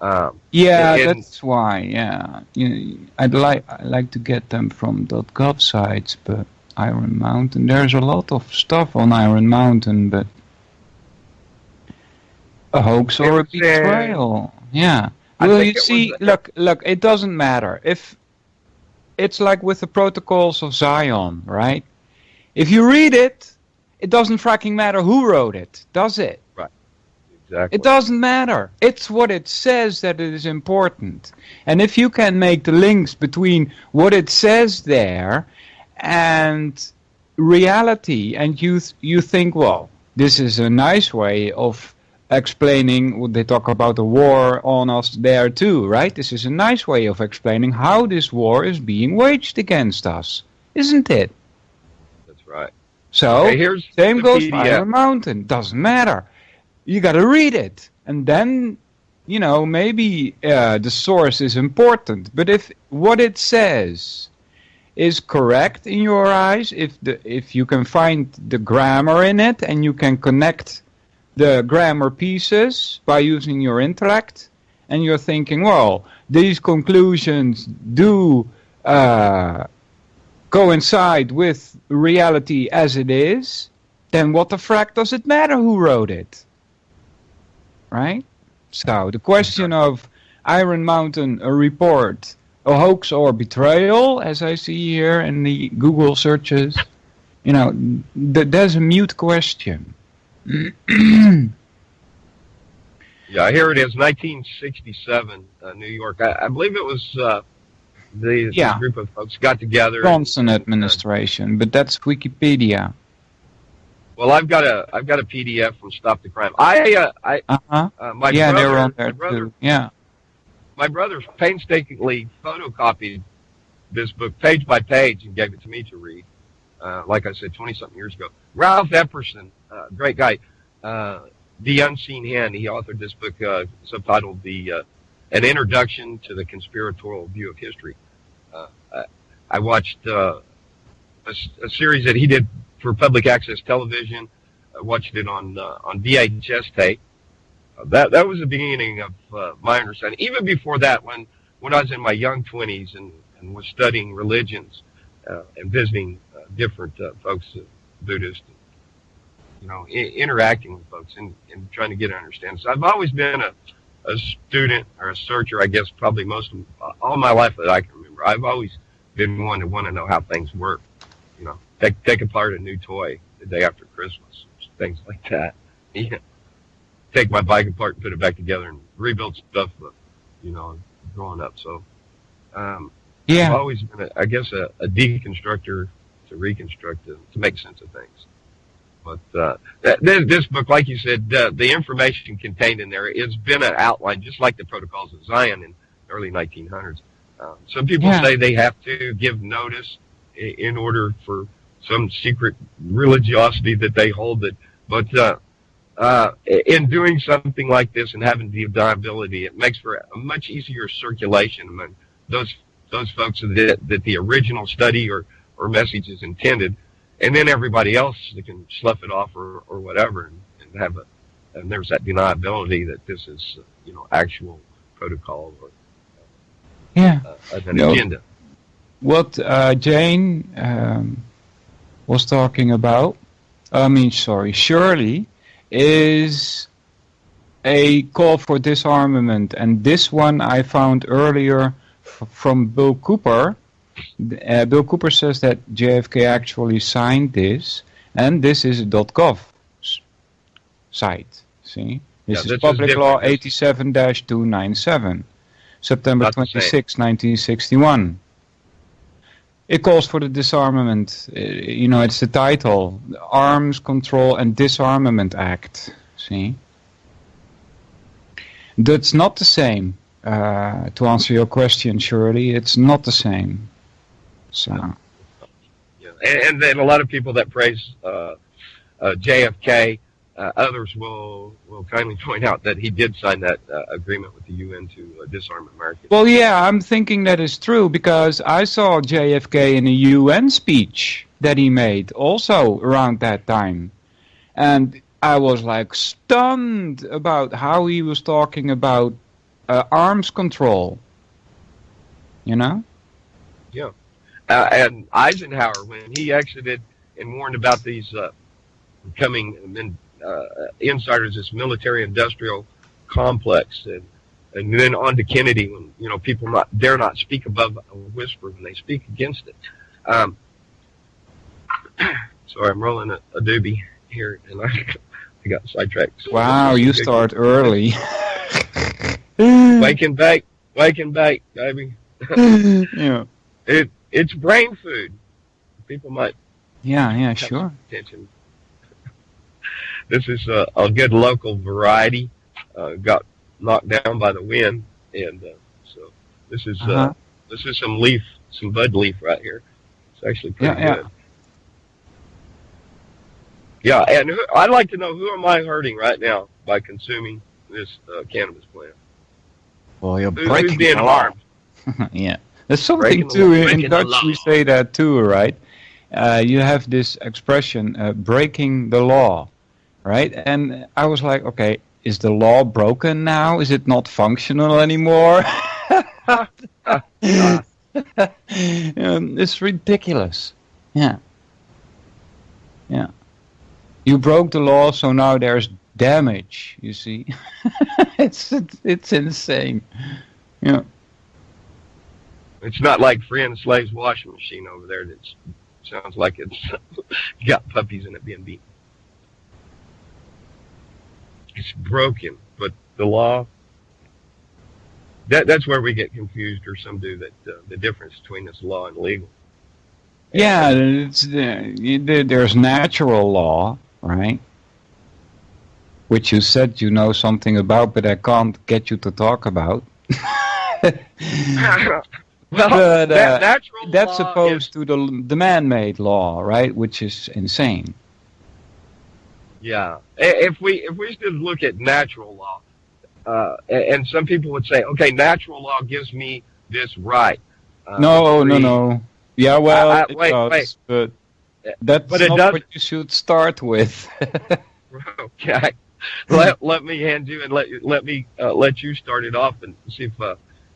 That's why. Yeah, I'd like to get them from .gov sites, but Iron Mountain. There's a lot of stuff on Iron Mountain, but a hoax or a betrayal. Yeah. Well, you see, look, it doesn't matter. If it's like with the Protocols of Zion, right? If you read it, it doesn't fracking matter who wrote it, does it? Right. Exactly. It doesn't matter. It's what it says that it is important. And if you can make the links between what it says there and reality, and you think, well, this is a nice way of explaining what they talk about the war on us there too, right? This is a nice way of explaining how this war is being waged against us, isn't it? That's right. So, same goes for Iron Mountain. Doesn't matter. You got to read it, and then, maybe the source is important. But if what it says is correct in your eyes, if you can find the grammar in it and you can connect the grammar pieces by using your intellect, and you're thinking, well, these conclusions do coincide with reality as it is, then what the frack does it matter who wrote it? Right? So the question of Iron Mountain, a report, a hoax or betrayal, as I see here in the Google searches, there's a mute question. Yeah, here it is, 1967, New York. I believe it was the group of folks got together. Johnson administration, but that's Wikipedia. Well, I've got a PDF from Stop the Crime. My brother, they're on there too. Yeah. My brother painstakingly photocopied this book page by page and gave it to me to read. Like I said, 20-something years ago. Ralph Epperson, great guy. The Unseen Hand. He authored this book subtitled An Introduction to the Conspiratorial View of History. I watched a series that he did for public access television. I watched it on VHS tape. That was the beginning of my understanding. Even before that, when I was in my young 20s and was studying religions and visiting different folks, Buddhist, interacting with folks and trying to get an understanding. So I've always been a student or a searcher, I guess, probably all my life that I can remember. I've always been one to want to know how things work. Take apart a new toy the day after Christmas, things like that. Take my bike apart and put it back together and rebuild stuff, growing up. So, I've always been, a deconstructor to reconstruct, to make sense of things. But this book, like you said, the information contained in there has been an outline, just like the Protocols of Zion in the early 1900s. Some people say they have to give notice in order for some secret religiosity that they hold it. But in doing something like this and having the deniability, it makes for a much easier circulation among those folks that the original study or message is intended, and then everybody else that can slough it off or whatever, and there's that deniability that this is actual protocol or an agenda. what Jane was talking about, Shirley, is a call for disarmament, and this one I found earlier from Bill Cooper. Bill Cooper says that JFK actually signed this, and this is a .gov site. See, this is Public Law 87-297, September 26, 1961. It calls for the disarmament. It's the title, the Arms Control and Disarmament Act. See, that's not the same. To answer your question, Shirley, it's not the same. So, yeah. And then a lot of people that praise JFK, others will kindly point out that he did sign that agreement with the UN to disarm America. Well, yeah, I'm thinking that is true because I saw JFK in a UN speech that he made also around that time. And I was like stunned about how he was talking about arms control. You know? Yeah. And Eisenhower, when he exited and warned about these coming insiders, this military-industrial complex, and then on to Kennedy, when people dare not speak above a whisper when they speak against it. Sorry, I'm rolling a doobie here, and I got sidetracked. Wow, you start early. Wake and bake, baby. Yeah. It's brain food. People might. Yeah, sure. Attention. This is a good local variety. Got knocked down by the wind, and so this is some bud leaf right here. It's actually pretty good. Yeah, and I'd like to know, who am I hurting right now by consuming this cannabis plant? Well, you're who's being harmed? Yeah. There's something too, in Dutch we say that too, right? You have this expression, breaking the law, right? And I was like, okay, is the law broken now? Is it not functional anymore? It's ridiculous. Yeah. You broke the law, so now there's damage, you see. It's insane. Yeah. It's not like Free and Slave's washing machine over there that sounds like it's got puppies in it being beaten. It's broken, but the law, that's where we get confused, or some do, that the difference between this law and legal. Yeah, there's natural law, right? Which you said you know something about, but I can't get you to talk about. Well, but, natural that's law opposed to the man-made law, right? Which is insane. Yeah, if we still look at natural law, and some people would say, okay, natural law gives me this right. No. Yeah, well, wait. But that's not what you should start with. Okay, let me hand you and let let you start it off and see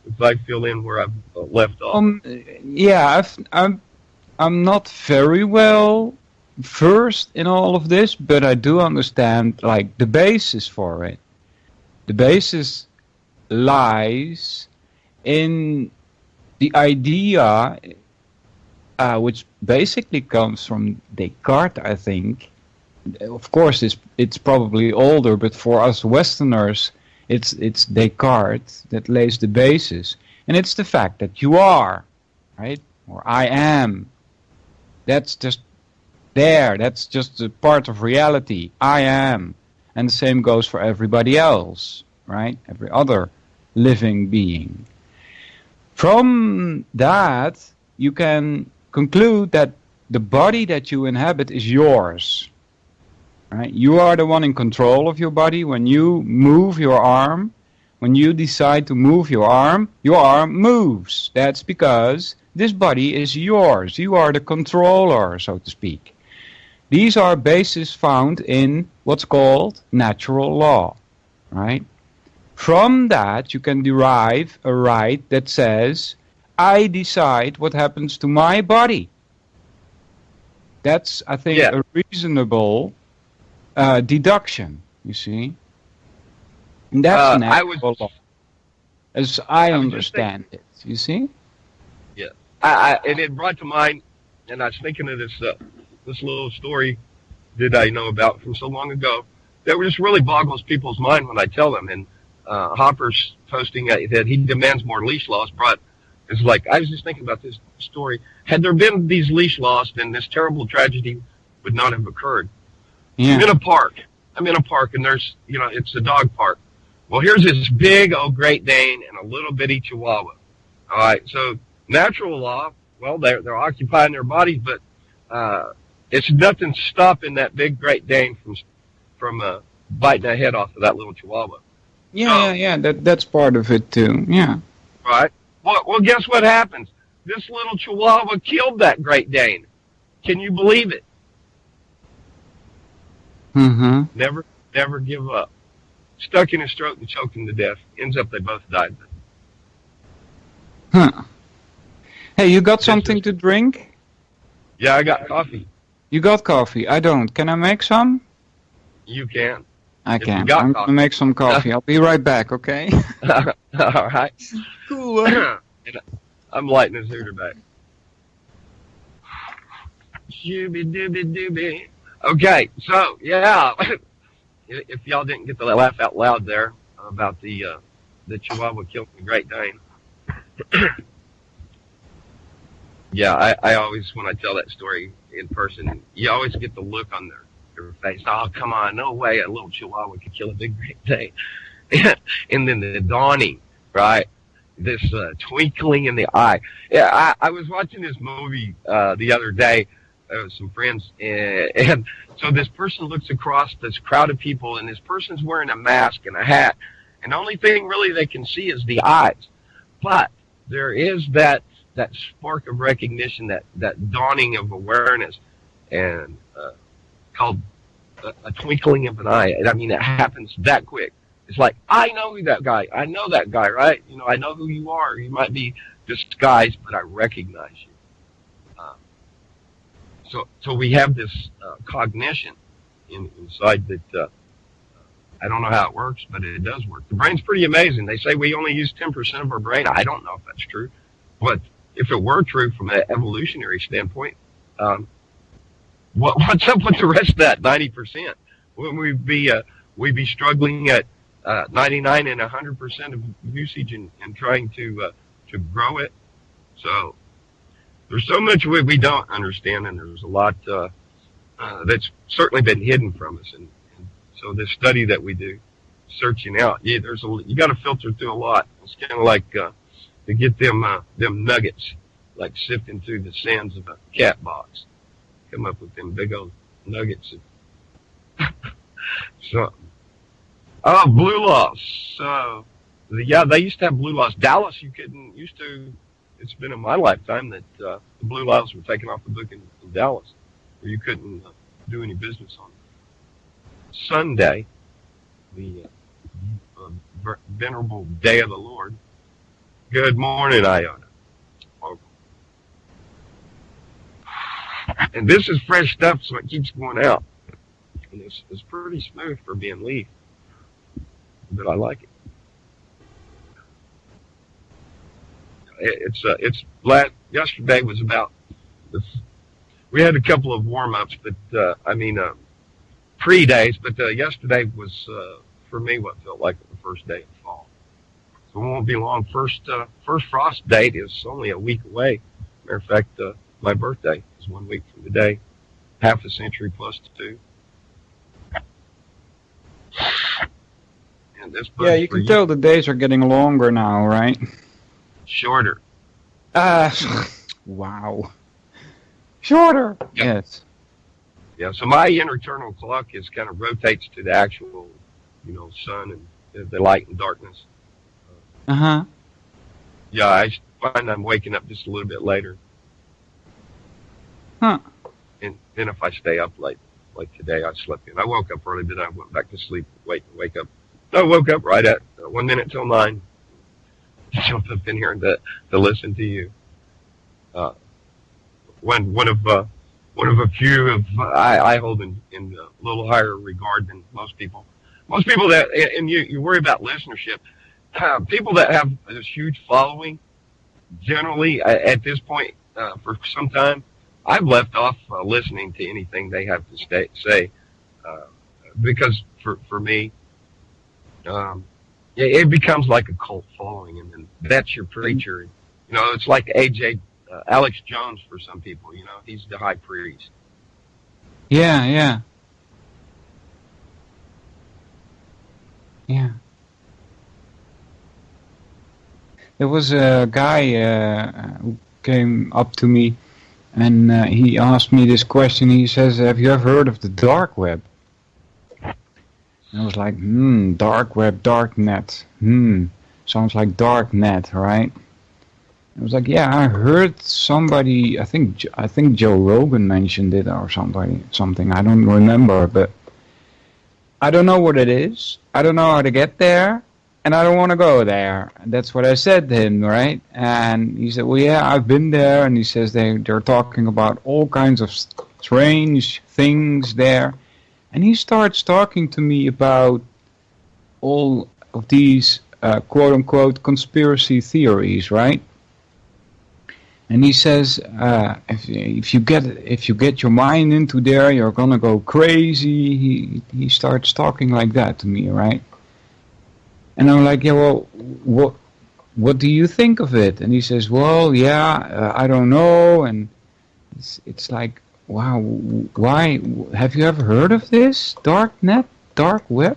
if I fill in where I've left off. Yeah, I'm not very well versed in all of this, but I do understand like the basis for it. The basis lies in the idea, which basically comes from Descartes, I think. Of course, it's probably older, but for us Westerners, it's Descartes that lays the basis, and it's the fact that you are, right, or I am. That's just there. That's just a part of reality. I am, and the same goes for everybody else, right? Every other living being. From that, you can conclude that the body that you inhabit is yours. Right? You are the one in control of your body. When you move your arm, when you decide to move your arm moves. That's because this body is yours. You are the controller, so to speak. These are bases found in what's called natural law. Right? From that, you can derive a right that says, I decide what happens to my body. That's, I think, a reasonable deduction, you see. And that's natural law, as I understand it, you see? Yeah. And it brought to mind, and I was thinking of this little story that I know about from so long ago that just really boggles people's mind when I tell them. And Hopper's posting that he demands more leash laws it's like, I was just thinking about this story. Had there been these leash laws, then this terrible tragedy would not have occurred. Yeah. I'm in a park, and there's, it's a dog park. Well, here's this big old Great Dane and a little bitty Chihuahua. All right, so natural law, well, they're occupying their bodies, but it's nothing stopping that big Great Dane from biting the head off of that little Chihuahua. Yeah, that's part of it too. Yeah. Right. Well, guess what happens? This little Chihuahua killed that Great Dane. Can you believe it? Mm-hmm. Never give up. Stuck in his throat and choked him to death. Ends up they both died. Huh. Hey, you got something to drink? Yeah, I got coffee. You got coffee? I don't. Can I make some? You can. I can. I'm going to make some coffee. I'll be right back, okay? All right. Cool. I'm lighting his hooter back. Shooby-dooby-dooby. Okay, so, yeah. If y'all didn't get the laugh out loud there about the Chihuahua killing the Great Dane. Yeah, I always, when I tell that story in person, you always get the look on their face. Oh, come on, no way a little Chihuahua could kill a big Great Dane. And then the dawning, right? This twinkling in the eye. Yeah, I was watching this movie the other day with some friends, and so this person looks across this crowd of people, and this person's wearing a mask and a hat, and the only thing really they can see is the eyes. But there is that spark of recognition, that dawning of awareness, and called a twinkling of an eye. I mean, it happens that quick. It's like, I know that guy. I know that guy, right? I know who you are. You might be disguised, but I recognize you. So we have this cognition inside that I don't know how it works, but it does work. The brain's pretty amazing. They say we only use 10% of our brain. I don't know if that's true, but if it were true from an evolutionary standpoint, what's up with the rest of that 90%? Wouldn't we'd be struggling at 99 and 100% of usage and trying to grow it? So there's so much we don't understand, and there's a lot that's certainly been hidden from us. And so this study that we do, searching out, you got to filter through a lot. It's kind of like to get them nuggets, like sifting through the sands of a cat box. Come up with them big old nuggets. So, blue laws. So, yeah, they used to have blue laws. Dallas, it's been in my lifetime that the blue laws were taken off the book in Dallas, where you couldn't do any business on Sunday, the venerable day of the Lord. Good morning, Iona. Welcome. And this is fresh stuff, so it keeps going out. And it's pretty smooth for being leaf, but I like it. Yesterday was about this. We had a couple of warm-ups, but pre-days, but yesterday was for me what felt like the first day of fall. So it won't be long. First frost date is only a week away. Matter of fact, my birthday is 1 week from today. Half a century plus 2. And this you can tell the days are getting longer now, right? Shorter. Wow. Shorter. Yep. Yes. Yeah, so my internal clock kind of rotates to the actual, sun and the light and darkness. Uh-huh. Yeah, I find I'm waking up just a little bit later. Huh. And then if I stay up late, like today, I slept in. I woke up early, but I went back to sleep, wake up. I woke up right at 1 minute till 9. jump up in here and to listen to you. One of a few of I hold in a little higher regard than most people. Most people that, and you worry about listenership. People that have this huge following, generally at this point for some time, I've left off listening to anything they have to say because for me, it becomes like a cult following, and then that's your preacher. You know, it's like Alex Jones for some people. You know, he's the high priest. Yeah, yeah. Yeah. There was a guy who came up to me, and he asked me this question. He says, "Have you ever heard of the dark web?" And I was like, dark web, dark net. Sounds like dark net, right? I was like, yeah, I heard somebody, I think Joe Rogan mentioned it or something. I don't remember, but I don't know what it is. I don't know how to get there, and I don't want to go there. That's what I said to him, right? And he said, well, yeah, I've been there. And he says they're talking about all kinds of strange things there. And he starts talking to me about all of these quote-unquote conspiracy theories, right? And he says, if you get your mind into there, you're gonna go crazy. He starts talking like that to me, right? And I'm like, yeah, well, what do you think of it? And he says, well, yeah, I don't know. And it's like, wow, why? Have you ever heard of this? Dark net, dark web?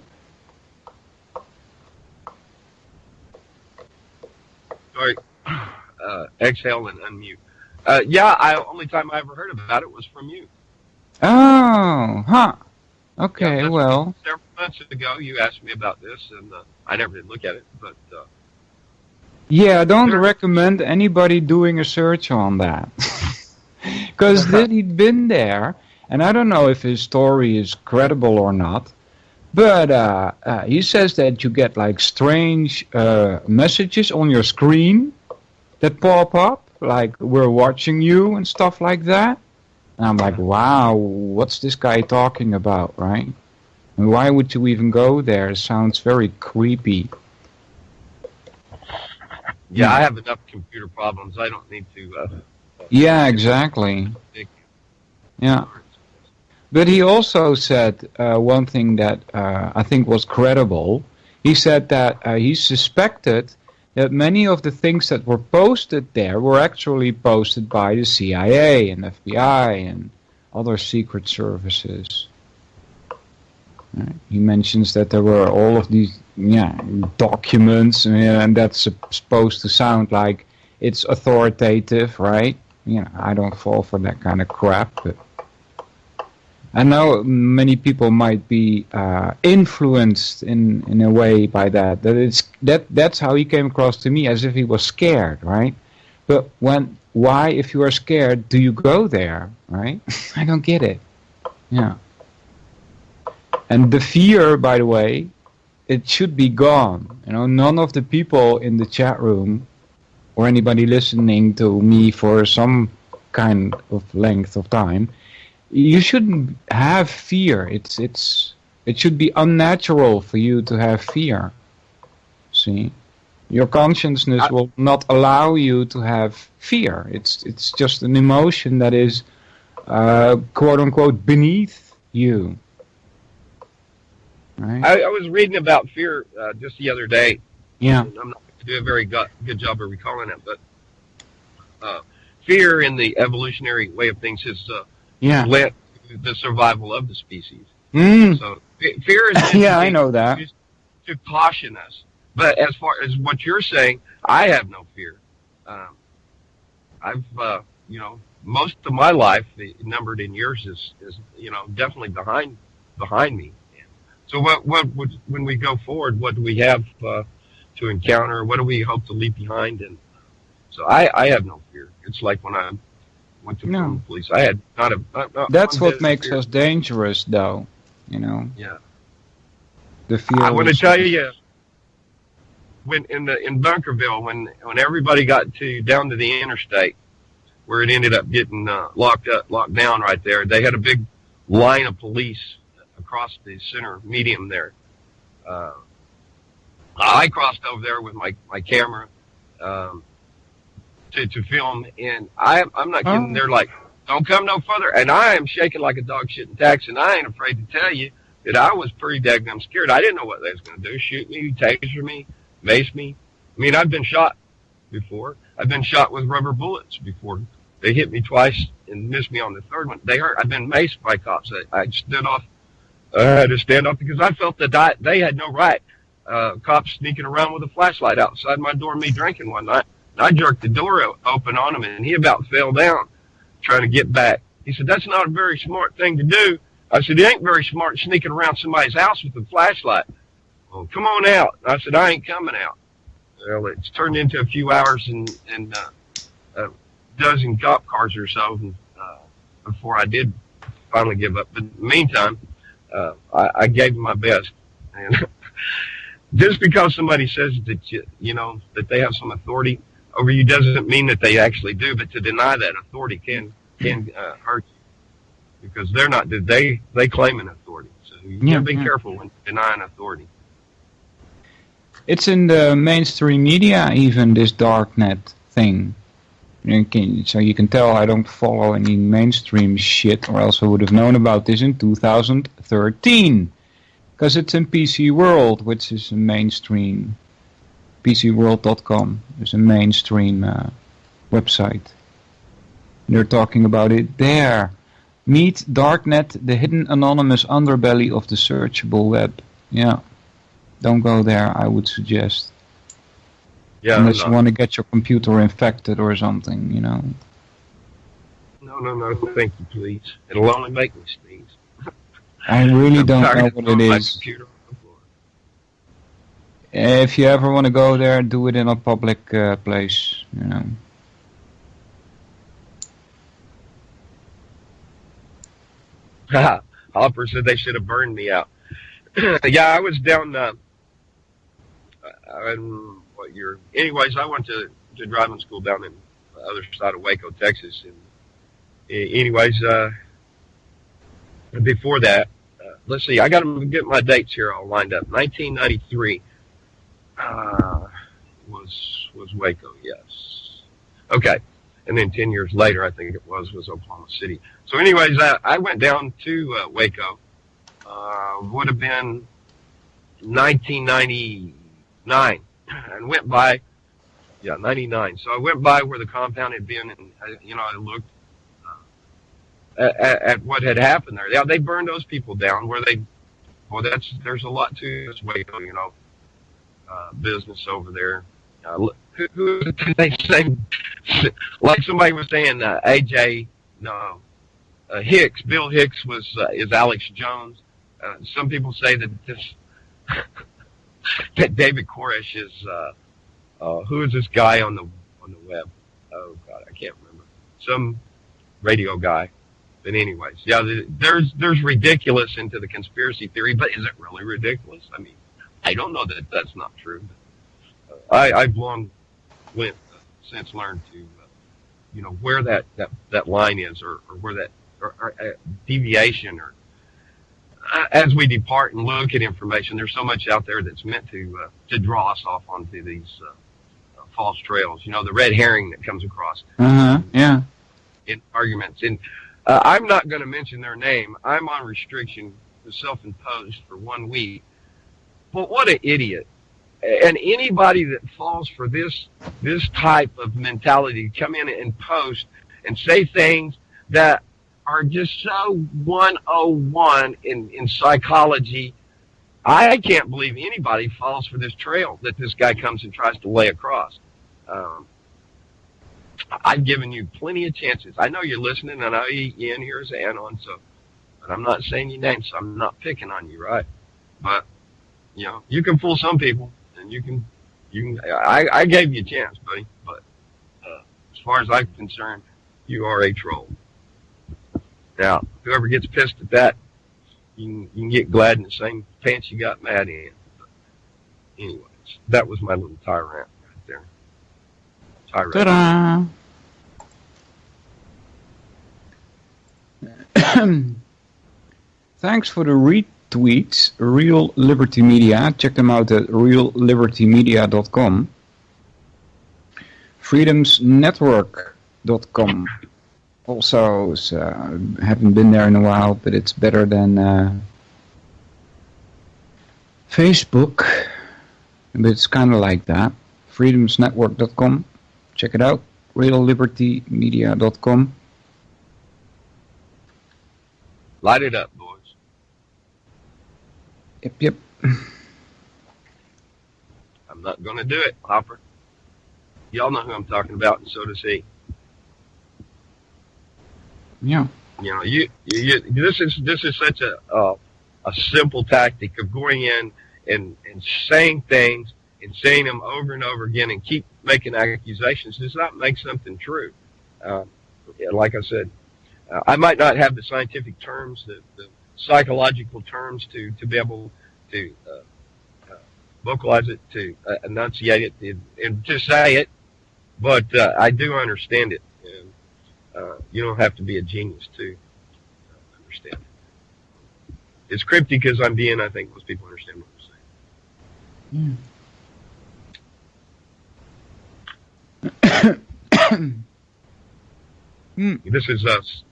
Sorry. Exhale and unmute. Only time I ever heard about it was from you. Oh, huh. Okay, yeah, well. Several months ago, you asked me about this, and I never did look at it, but... yeah, I don't recommend anybody doing a search on that. Because he'd been there, and I don't know if his story is credible or not, but he says that you get like strange messages on your screen that pop up, like we're watching you and stuff like that. And I'm like, wow, what's this guy talking about, right? And why would you even go there? It sounds very creepy. Yeah, I have enough computer problems. I don't need to... yeah, exactly. Yeah. But he also said one thing that I think was credible. He said that he suspected that many of the things that were posted there were actually posted by the CIA and FBI and other secret services. He mentions that there were all of these documents, and that's supposed to sound like it's authoritative, right? I don't fall for that kind of crap, but I know many people might be influenced in a way by that. That's how he came across to me, as if he was scared, right? But why, if you are scared, do you go there, right? I don't get it. Yeah. And the fear, by the way, it should be gone. None of the people in the chat room or anybody listening to me for some kind of length of time, you shouldn't have fear. It should be unnatural for you to have fear. See? Your consciousness will not allow you to have fear. It's just an emotion that is quote unquote beneath you. Right? I was reading about fear just the other day. Yeah. I'm not going to do a very good job of recalling it, but fear in the evolutionary way of things has led to the survival of the species. So fear is yeah, I know that. To caution us. But as far as what you're saying, I have no fear. I've most of my life, numbered in years, is definitely behind me. So when we go forward, what do we have to encounter? What do we hope to leave behind? And so I have no fear. It's like when I went to the police, I had not that's what makes us dangerous, though. Yeah. The fear. I want to tell you, when in Bunkerville, when everybody got down to the interstate, where it ended up getting locked down right there, they had a big line of police across the center medium there. I crossed over there with my camera to film, and I'm not kidding. They're like, "Don't come no further," and I am shaking like a dog shit in taxi, and I ain't afraid to tell you that I was pretty daggum scared. I didn't know what they was going to do: shoot me, taser me, mace me. I mean, I've been shot before. I've been shot with rubber bullets before. They hit me twice and missed me on the third one. They hurt. I've been maced by cops. I stood off. I had to stand off because I felt that they had no right. Cops sneaking around with a flashlight outside my door, me drinking one night. I jerked the door open on him, and he about fell down trying to get back. He said, "That's not a very smart thing to do." I said, "It ain't very smart sneaking around somebody's house with a flashlight." "Well, come on out." I said, "I ain't coming out." Well, it's turned into a few hours and a dozen cop cars or so before I did finally give up. But in the meantime, I gave them my best. And just because somebody says that that they have some authority over you doesn't mean that they actually do. But to deny that authority can hurt you, because they're not. They claim an authority. So you gotta be careful when denying authority. It's in the mainstream media, even this darknet thing. So you can tell I don't follow any mainstream shit, or else I would have known about this in 2013. Because it's in PC World, which is a mainstream. PCWorld.com is a mainstream website. They're talking about it there. Meet Darknet, the hidden anonymous underbelly of the searchable web. Yeah. Don't go there, I would suggest. Yeah, unless you want to get your computer infected or something, No, thank you, please. It'll only make me sneeze. I really don't know what it is. If you ever want to go there, do it in a public place, Hopper said they should have burned me out. Yeah, I was down what year? Anyways, I went to driving school down in the other side of Waco, Texas. And anyways, before that, let's see, I got to get my dates here all lined up. 1993 was Waco, yes. Okay, and then 10 years later, I think it was Oklahoma City. So, anyways, I went down to Waco. Would have been 1999, and went by, 99. So I went by where the compound had been, and I looked at what had happened there. Yeah, they burned those people down. There's a lot to this Waco, business over there. Who did they say? Like somebody was saying, Hicks. Bill Hicks is Alex Jones. Some people say that that David Koresh is who is this guy on the web? Oh God, I can't remember. Some radio guy. But anyways, yeah, there's ridiculous into the conspiracy theory, but is it really ridiculous? I mean, I don't know that that's not true. But, I've long since learned to where that line is, or where that or deviation, or as we depart and look at information, there's so much out there that's meant to draw us off onto these false trails. The red herring that comes across in arguments. And I'm not going to mention their name. I'm on restriction, self-imposed, for 1 week. But what an idiot. And anybody that falls for this type of mentality to come in and post and say things that are just so 101 in psychology, I can't believe anybody falls for this trail that this guy comes and tries to lay across. I've given you plenty of chances. I know you're listening, and I know Ian here is Anon, but I'm not saying your name, so I'm not picking on you, right? But you can fool some people, and you can. I gave you a chance, buddy. But as far as I'm concerned, you are a troll. Now, whoever gets pissed at that, you can get glad in the same pants you got mad in. But anyways, that was my little tirade right there. Tirade. Ta-da! Thanks for the retweets, Real Liberty Media. Check them out at reallibertymedia.com. freedomsnetwork.com. Also, haven't been there in a while, but it's better than Facebook. But it's kind of like that. freedomsnetwork.com. Check it out. reallibertymedia.com. Light it up, boys. Yep. I'm not going to do it, Hopper. Y'all know who I'm talking about, and so does he. Yeah. You know, this is such a simple tactic of going in and saying things and saying them over and over again and keep making accusations does not make something true. Like I said, I might not have the scientific terms, the psychological terms to be able to vocalize it, to enunciate it, and to say it, but I do understand it. And you don't have to be a genius to understand it. It's cryptic as I'm being. I think most people understand what I'm saying.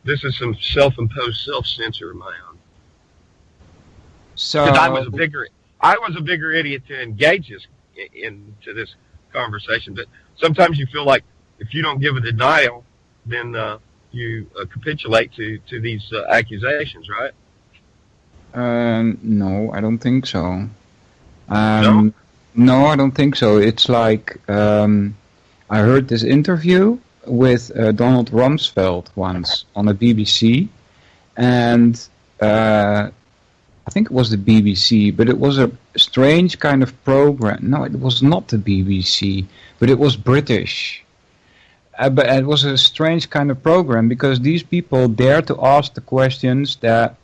This is some self-imposed self-censor of my own. So I was a bigger idiot to engage into this conversation. But sometimes you feel like if you don't give a denial, then you capitulate to these accusations, right? No, I don't think so. No? No, I don't think so. It's like I heard this interview with Donald Rumsfeld once on the BBC, and I think it was the BBC, but it was a strange kind of program. No, it was not the BBC, but it was British. But it was a strange kind of program because these people dare to ask the questions that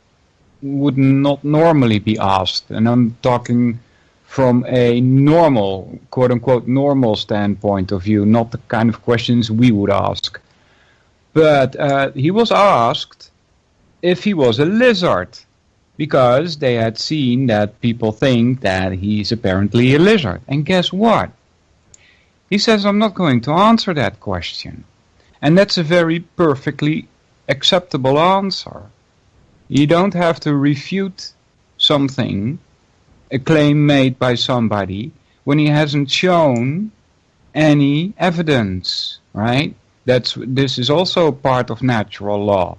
would not normally be asked. And I'm talking from a normal, quote-unquote, normal standpoint of view, not the kind of questions we would ask. But he was asked if he was a lizard, because they had seen that people think that he's apparently a lizard. And guess what? He says, I'm not going to answer that question. And that's a very perfectly acceptable answer. You don't have to refute something, a claim made by somebody, when he hasn't shown any evidence, right? This is also part of natural law.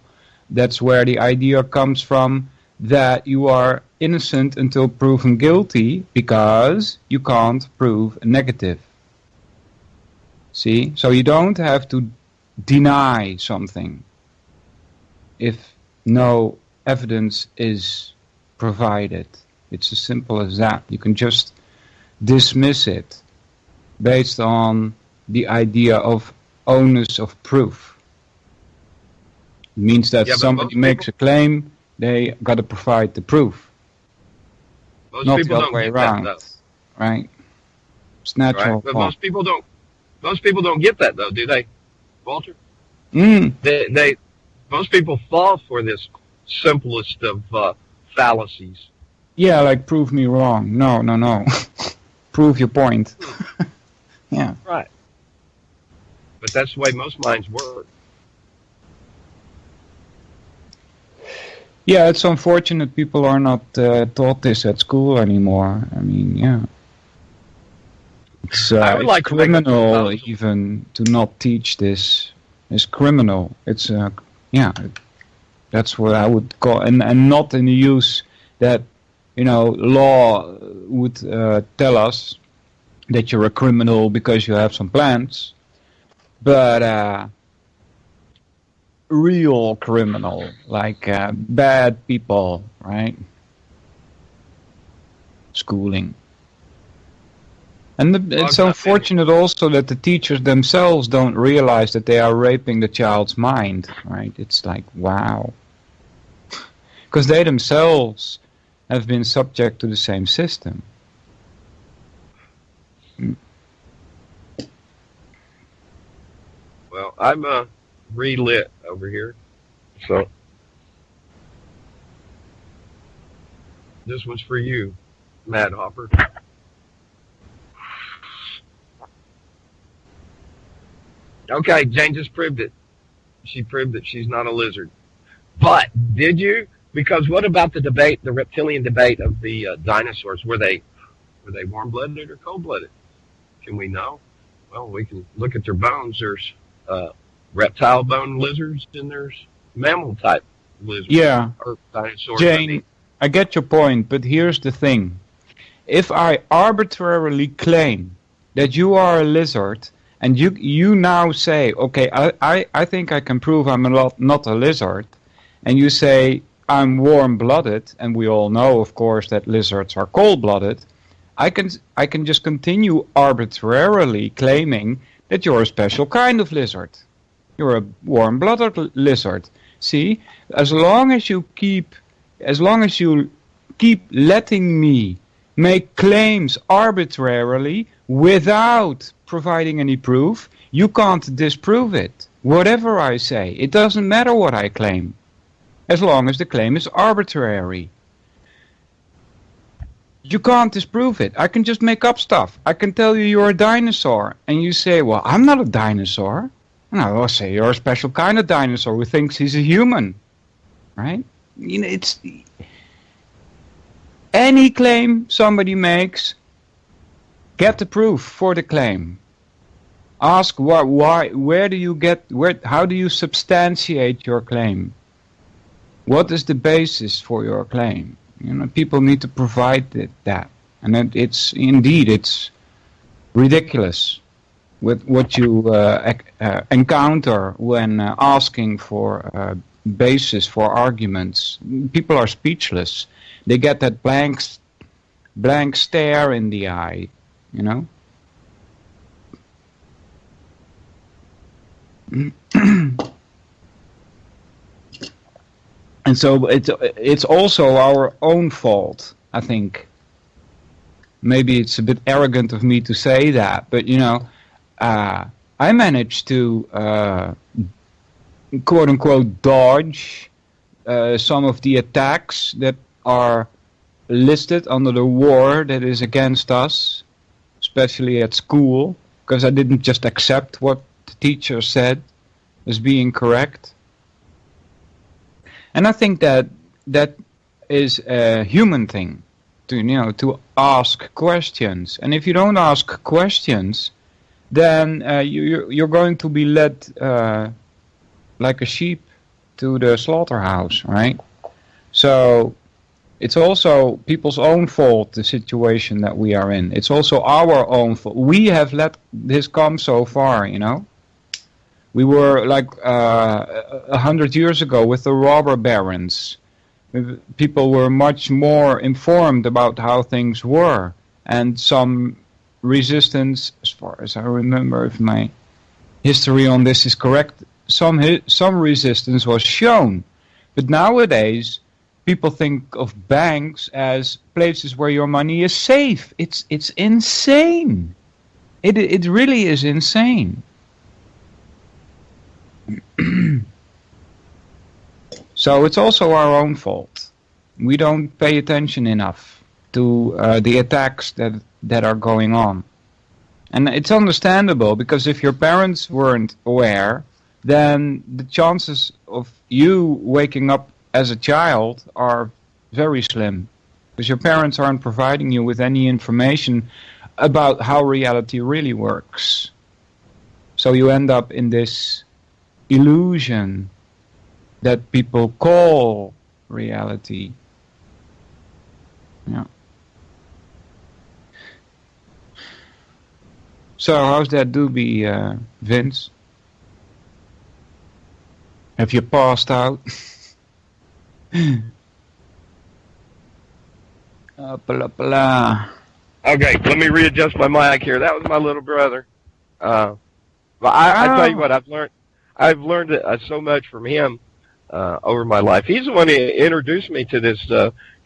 That's where the idea comes from that you are innocent until proven guilty because you can't prove a negative. See? So you don't have to deny something if no evidence is provided. It's as simple as that. You can just dismiss it based on the idea of onus of proof. It means that somebody makes a claim, they got to provide the proof. Not the other way around, right? It's natural. Right. But most people don't get that, though, do they, Walter? Most people fall for this simplest of fallacies. Yeah, like prove me wrong. No. Prove your point. Yeah. Right. But that's the way most minds work. Yeah, it's unfortunate people are not taught this at school anymore. I mean, yeah. It's criminal even to not teach this. It's criminal. It's that's what I would call, and not in the use that law would tell us that you're a criminal because you have some plans, but real criminal, like bad people, right? Schooling. And it's unfortunate also that the teachers themselves don't realize that they are raping the child's mind, right? It's like, wow. Because they themselves have been subject to the same system. Well, I'm relit over here, so this one's for you, Mad Hopper. Okay, Jane just proved it. She proved that she's not a lizard. But did you? Because what about the debate, the reptilian debate of the dinosaurs? Were they warm-blooded or cold-blooded? Can we know? Well, we can look at their bones. There's reptile bone lizards and there's mammal type lizards. Yeah. Or dinosaurs. Jane, I get your point, but here's the thing. If I arbitrarily claim that you are a lizard, and you now say, okay, I think I can prove I'm not a lizard, and you say I'm warm-blooded, and we all know, of course, that lizards are cold-blooded, I can just continue arbitrarily claiming that you're a special kind of lizard. You're a warm-blooded lizard. See, as long as you keep letting me make claims arbitrarily without providing any proof, you can't disprove it. Whatever I say, it doesn't matter what I claim, as long as the claim is arbitrary. You can't disprove it. I can just make up stuff. I can tell you you're a dinosaur, and you say, well, I'm not a dinosaur. And I will say you're a special kind of dinosaur who thinks he's a human, right? You know, it's any claim somebody makes, get the proof for the claim. Ask why, how do you substantiate your claim? What is the basis for your claim? You know, people need to provide that, and it's ridiculous with what you encounter when asking for a basis for arguments. People are speechless. They get that blank stare in the eye, you know. And so it's also our own fault, I think. Maybe it's a bit arrogant of me to say that, but you know, I managed to quote unquote dodge some of the attacks that are listed under the war that is against us, especially at school, because I didn't just accept what the teacher said as being correct. And I think that is a human thing, to ask questions. And if you don't ask questions, then you're going to be led like a sheep to the slaughterhouse, right? So it's also people's own fault, the situation that we are in. It's also our own fault. We have let this come so far, you know. We were like 100 years ago with the robber barons. People were much more informed about how things were, and some resistance, as far as I remember, if my history on this is correct, some resistance was shown. But nowadays, people think of banks as places where your money is safe. It's insane. It really is insane. So it's also our own fault. We don't pay attention enough to the attacks that are going on. And it's understandable, because if your parents weren't aware, then the chances of you waking up as a child are very slim, because your parents aren't providing you with any information about how reality really works. So you end up in this illusion that people call reality. Yeah. So how's that doobie, Vince? Have you passed out? Okay, let me readjust my mic here. That was my little brother. But I tell you what, I've learned so much from him over my life. He's the one who introduced me to this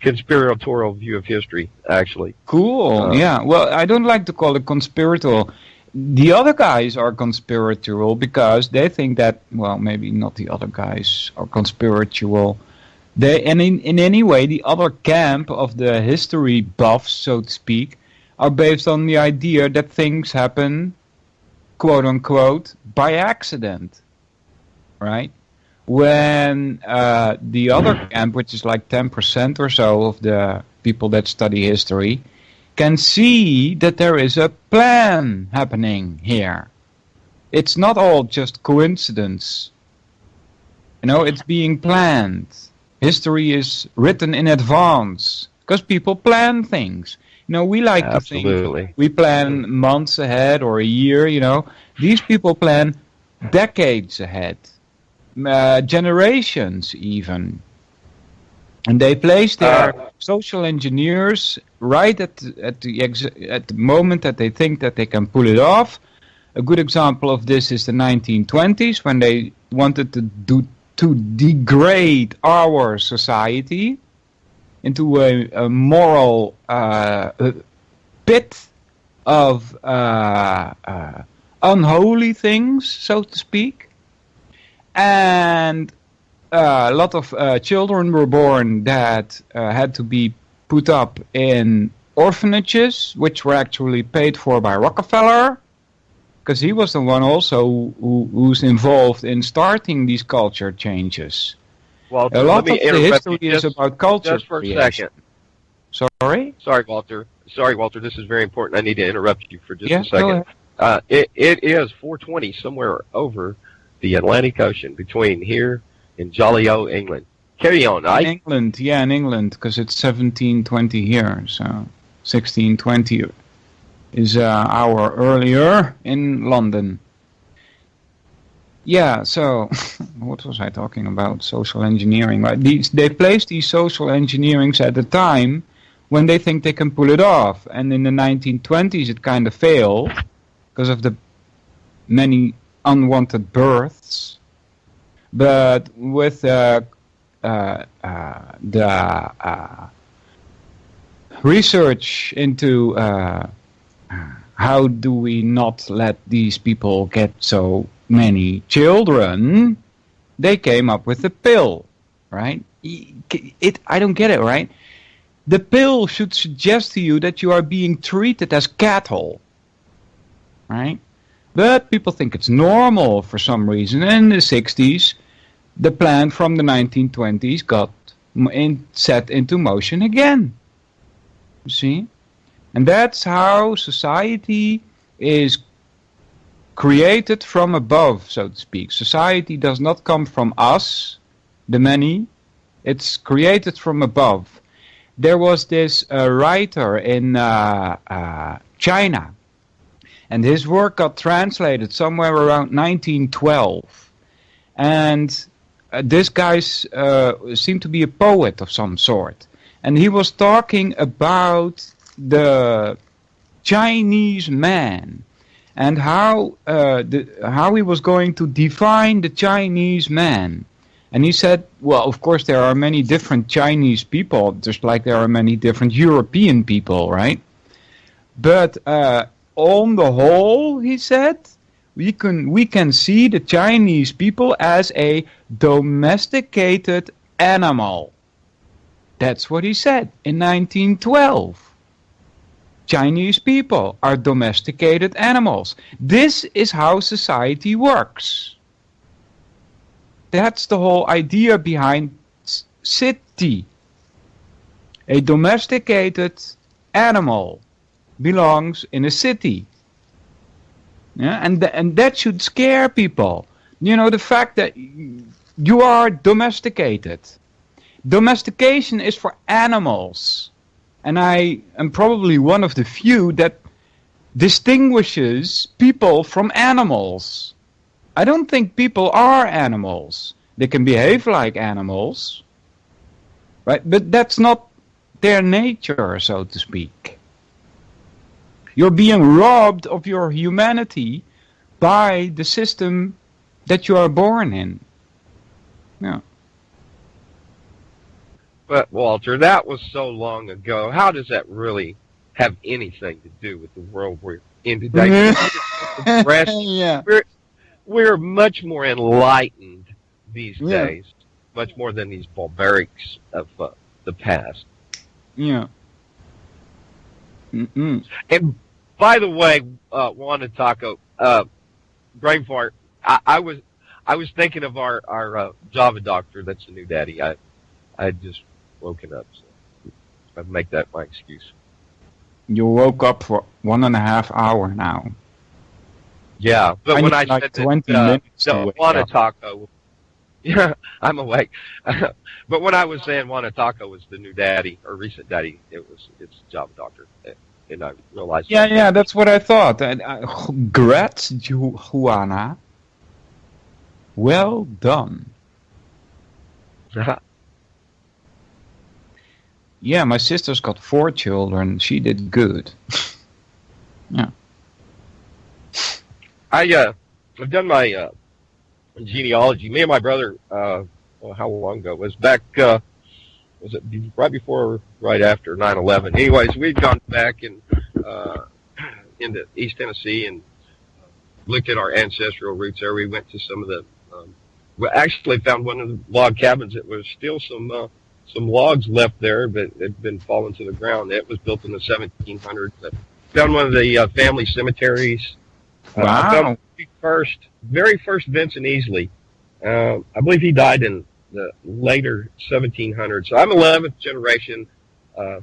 conspiratorial view of history, actually. Cool, yeah. Well, I don't like to call it conspiratorial. the other guys are conspiratorial because they think that, well, maybe not the other guys are conspiratorial. And in any way, the other camp of the history buffs, so to speak, are based on the idea that things happen, quote unquote, by accident, right? When the other camp, which is like 10% or so of the people that study history, can see that there is a plan happening here. It's not all just coincidence. You know, it's being planned. History is written in advance because people plan things. You know, we like to think we plan months ahead or a year, you know. These people plan decades ahead, generations even. And they place their social engineers right at the moment that they think that they can pull it off. A good example of this is the 1920s, when they wanted to degrade our society into a moral pit of unholy things, so to speak. And a lot of children were born that had to be put up in orphanages, which were actually paid for by Rockefeller, because he was the one also who's involved in starting these culture changes. Walter, a lot of the history is about culture just for creation. a second. Sorry? Sorry, Walter. This is very important. I need to interrupt you for just a Go second. ahead. It is 4:20 somewhere over the Atlantic Ocean between here and jolly old England. Carry on, Ike. In England, because it's 17:20 here, so 16:20 is an hour earlier in London. Yeah, so what was I talking about? Social engineering. Right? They place these social engineerings at a time when they think they can pull it off. And in the 1920s it kind of failed because of the many unwanted births. But with the research into how do we not let these people get so many children, they came up with the pill, right? I don't get it, right? The pill should suggest to you that you are being treated as cattle, right? But people think it's normal for some reason. And in the 60s, the plan from the 1920s got set into motion again. You see? And that's how society is created from above, so to speak. Society does not come from us, the many. It's created from above. There was this writer in China, and his work got translated somewhere around 1912. And this guy seemed to be a poet of some sort. And he was talking about the Chinese man and how he was going to define the Chinese man. And he said, well, of course there are many different Chinese people, just like there are many different European people, right? But on the whole, he said, we can see the Chinese people as a domesticated animal. That's what he said in 1912. Chinese people are domesticated animals. This is how society works. That's the whole idea behind city. A domesticated animal belongs in a city. Yeah, and that should scare people. You know, the fact that you are domesticated. Domestication is for animals. And I am probably one of the few that distinguishes people from animals. I don't think people are animals. They can behave like animals, right? But that's not their nature, so to speak. You're being robbed of your humanity by the system that you are born in. Yeah. But, Walter, that was so long ago. How does that really have anything to do with the world we're in today? progressed. Yeah. We're much more enlightened these days, much more than these barbarics of the past. Yeah. Mm-mm. And by the way, Wanda Taco, brain fart. I was thinking of our Java doctor. That's the new daddy. I had just woken up, so I'd make that my excuse. You woke up for 1.5 hours now. Yeah, but when I like said 20 that, minutes to wake Wanda up. Taco, yeah, I'm awake. But when I was saying Wanda Taco was the new daddy or recent daddy, it's Java doctor, and I realized. Yeah, that's what I thought. Congrats, Juana. Well done. Yeah, my sister's got 4 children. She did good. Yeah. I've done my genealogy. Me and my brother, how long ago? It was back, was it right before, right after 9/11? Anyways, we'd gone back into East Tennessee and looked at our ancestral roots there. We went to some of the, we actually found one of the log cabins that was still some logs left there, but it had been fallen to the ground. It was built in the 1700s. I found one of the family cemeteries. Wow. I found the very first Vincent Easley. I believe he died in the later 1700s. So I'm 11th generation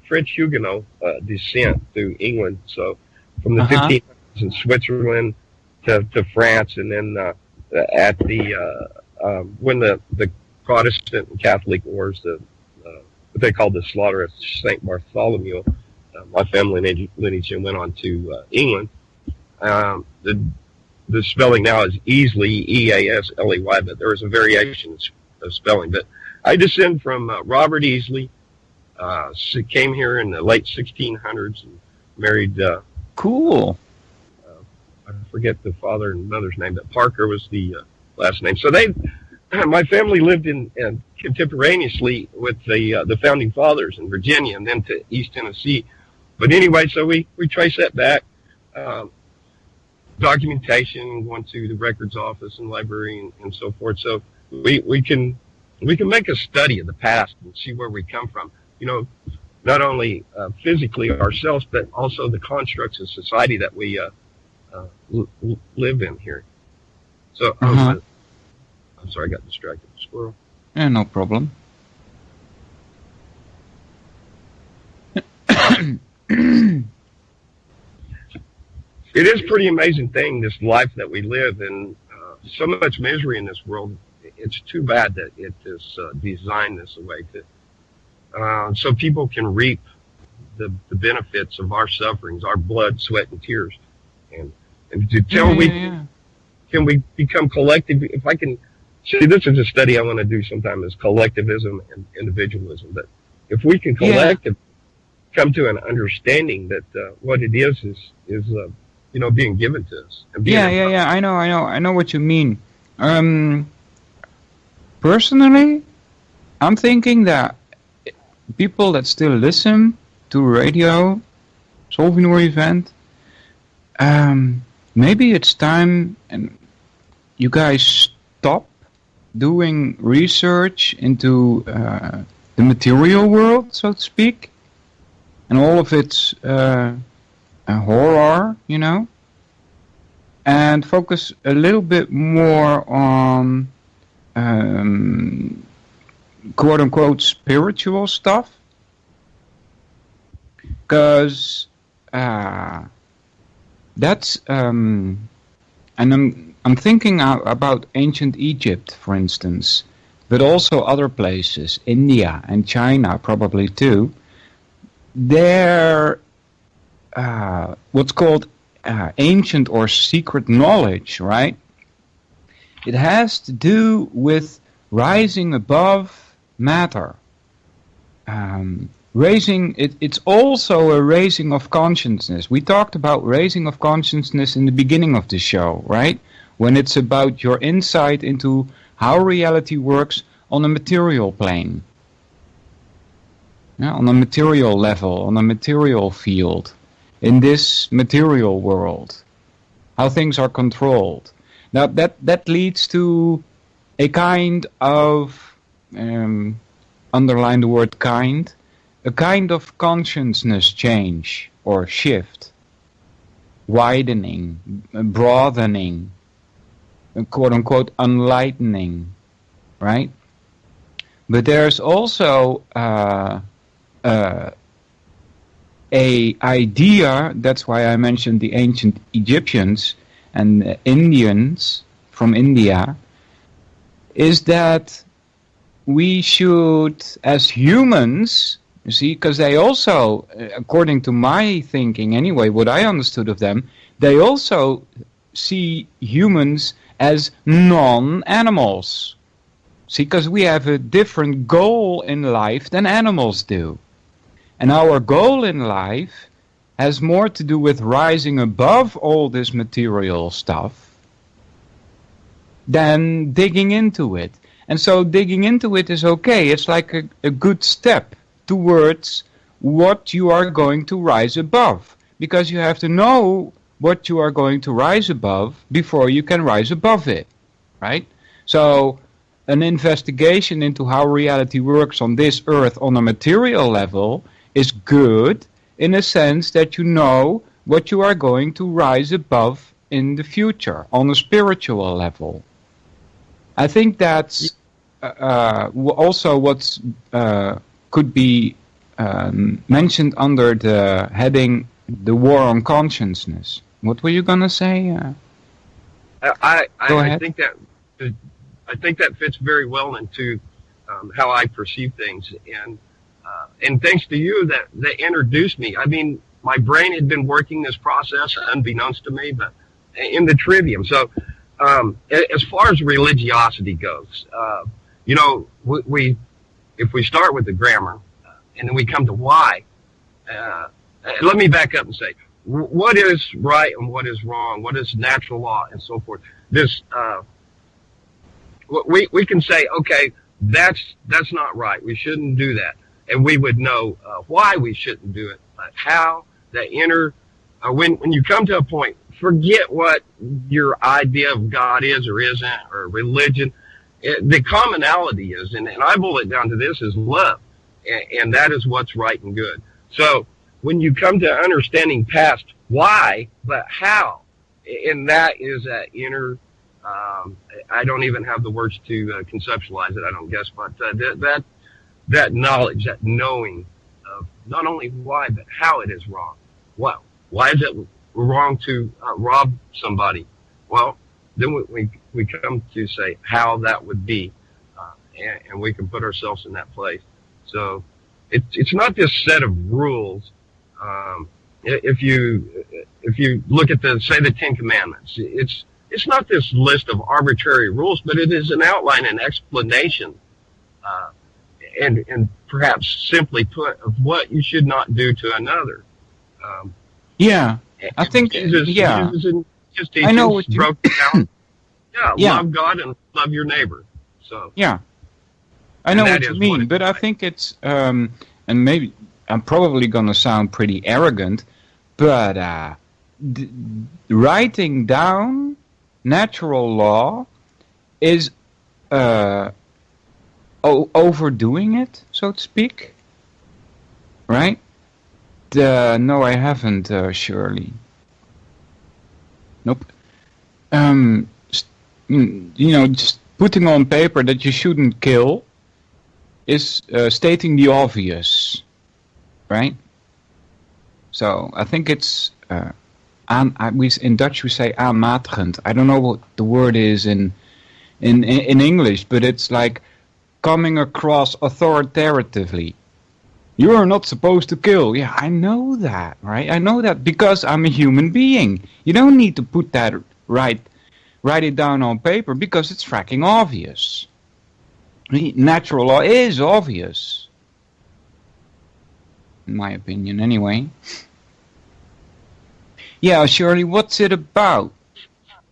French Huguenot descent through England. So from the 1500s in Switzerland to France, and then at the when the Protestant and Catholic wars, what they called the slaughter of St. Bartholomew, my family lineage went on to England. The spelling now is Easley, E-A-S-L-E-Y, but there is a variation of spelling. But I descend from Robert Easley. Came here in the late 1600s and married. Cool. I forget the father and mother's name, but Parker was the last name. So my family lived in contemporaneously with the founding fathers in Virginia and then to East Tennessee. But anyway, so we trace that back. Documentation, going to the records office and library and so forth. So we can make a study of the past and see where we come from. You know, not only physically ourselves, but also the constructs of society that we live in here. So I'm sorry, I got distracted. Squirrel. Yeah, no problem. It is a pretty amazing thing, this life that we live, and so much misery in this world. It's too bad that it is designed this way, so people can reap the benefits of our sufferings, our blood, sweat, and tears. And until can we become collective? If I can see, this is a study I want to do sometime, is collectivism and individualism. But if we can collectively come to an understanding that what it is being given to us. And I know what you mean. Personally, I'm thinking that people that still listen to radio, Solvinur event, maybe it's time and you guys stop doing research into the material world, so to speak, and all of its horror, and focus a little bit more on quote-unquote spiritual stuff, because that's and I'm thinking about ancient Egypt, for instance, but also other places, India and China probably too. They're what's called ancient or secret knowledge, right? It has to do with rising above matter. It's also a raising of consciousness. We talked about raising of consciousness in the beginning of the show, right? When it's about your insight into how reality works on a material plane. Yeah, on a material level, on a material field, in this material world. how things are controlled. Now that leads to a kind of, underline the word kind, a kind of consciousness change or shift, widening, broadening, quote-unquote enlightening, right? But there's also a idea, that's why I mentioned the ancient Egyptians and Indians from India, is that we should, as humans, you see, because they also, according to my thinking anyway, what I understood of them, they also see humans as non-animals. See, because we have a different goal in life than animals do. And our goal in life has more to do with rising above all this material stuff than digging into it. And so digging into it is okay. It's like a good step towards what you are going to rise above. Because you have to know what you are going to rise above before you can rise above it. Right? So an investigation into how reality works on this earth on a material level is good in a sense that you know what you are going to rise above in the future on a spiritual level. I think that's also what's could be mentioned under the heading "The War on Consciousness." What were you gonna say? I think that fits very well into how I perceive things, and thanks to you that introduced me. I mean, my brain had been working this process unbeknownst to me, but in the trivium. So, as far as religiosity goes, if we start with the grammar, and then we come to why, let me back up and say, what is right and what is wrong, what is natural law, and so forth. This, we can say, okay, that's not right. We shouldn't do that. And we would know why we shouldn't do it, but how the inner, when you come to a point, forget what your idea of God is or isn't, or religion. The commonality is, and I boil it down to this, is love. And that is what's right and good. So when you come to understanding past why, but how, and that is that inner, I don't even have the words to conceptualize it, I don't guess, but that knowledge, that knowing of not only why, but how it is wrong. Well, why is it wrong to rob somebody? Well, then we come to say how that would be, and we can put ourselves in that place. So it's not this set of rules. If you look at the 10 Commandments, it's not this list of arbitrary rules, but it is an outline and explanation, and perhaps simply put, of what you should not do to another. I think Jesus in his teachings, I know what you broke it down. Love God and love your neighbor. So I know what you mean, but I think it's and maybe I'm probably gonna sound pretty arrogant, but writing down natural law is overdoing it, so to speak, right? No, I haven't, Shirley. Nope. Just putting on paper that you shouldn't kill is stating the obvious, right? So I think it's in Dutch we say aanmatigend. I don't know what the word is in English, but it's like coming across authoritatively. You are not supposed to kill. Yeah, I know that, right? I know that because I'm a human being. You don't need to put that write it down on paper because it's fracking obvious. Natural law is obvious. In my opinion, anyway. Yeah, Shirley, what's it about?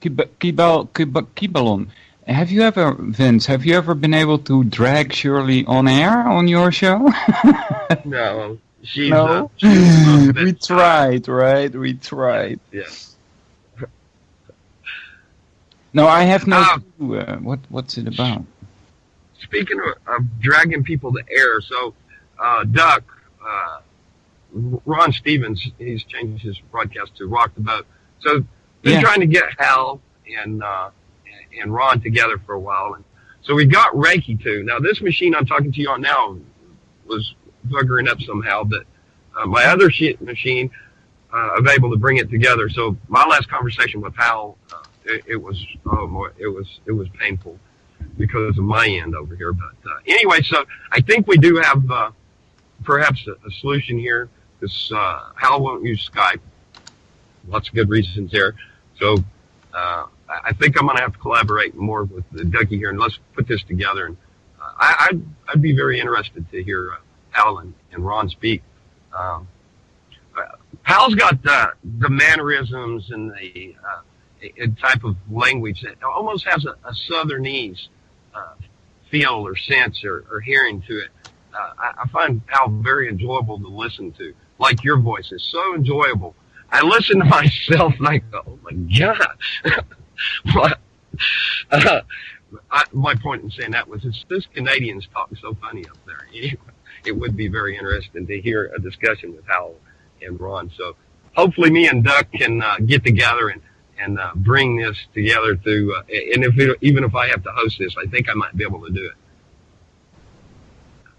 Kibalon. Vince, have you ever been able to drag Shirley on air on your show? No. She's we tried, right? We tried. Yes. No, I have no clue. What's it about? Speaking of dragging people to air, so Duck, Ron Stevens, he's changed his broadcast to Rock the Boat. So been trying to get Hal and Ron together for a while, and so we got Reiki too. Now this machine I'm talking to you on now was buggering up somehow, but my other machine was able to bring it together. So my last conversation with Hal, it was painful because of my end over here. But anyway, so I think we do have perhaps a solution here. Because Hal won't use Skype. Lots of good reasons there. So I think I'm going to have to collaborate more with Dougie here, and let's put this together. And I'd be very interested to hear Hal and Ron speak. Hal's got the mannerisms and the type of language that almost has a Southernese feel or sense or hearing to it. I find Hal very enjoyable to listen to. Like your voice is so enjoyable. I listen to myself and I go, oh my God. My point in saying that was it's this Canadians talk so funny up there. It would be very interesting to hear a discussion with Hal and Ron. So hopefully me and Duck can get together and bring this together to, and even if I have to host this, I think I might be able to do it.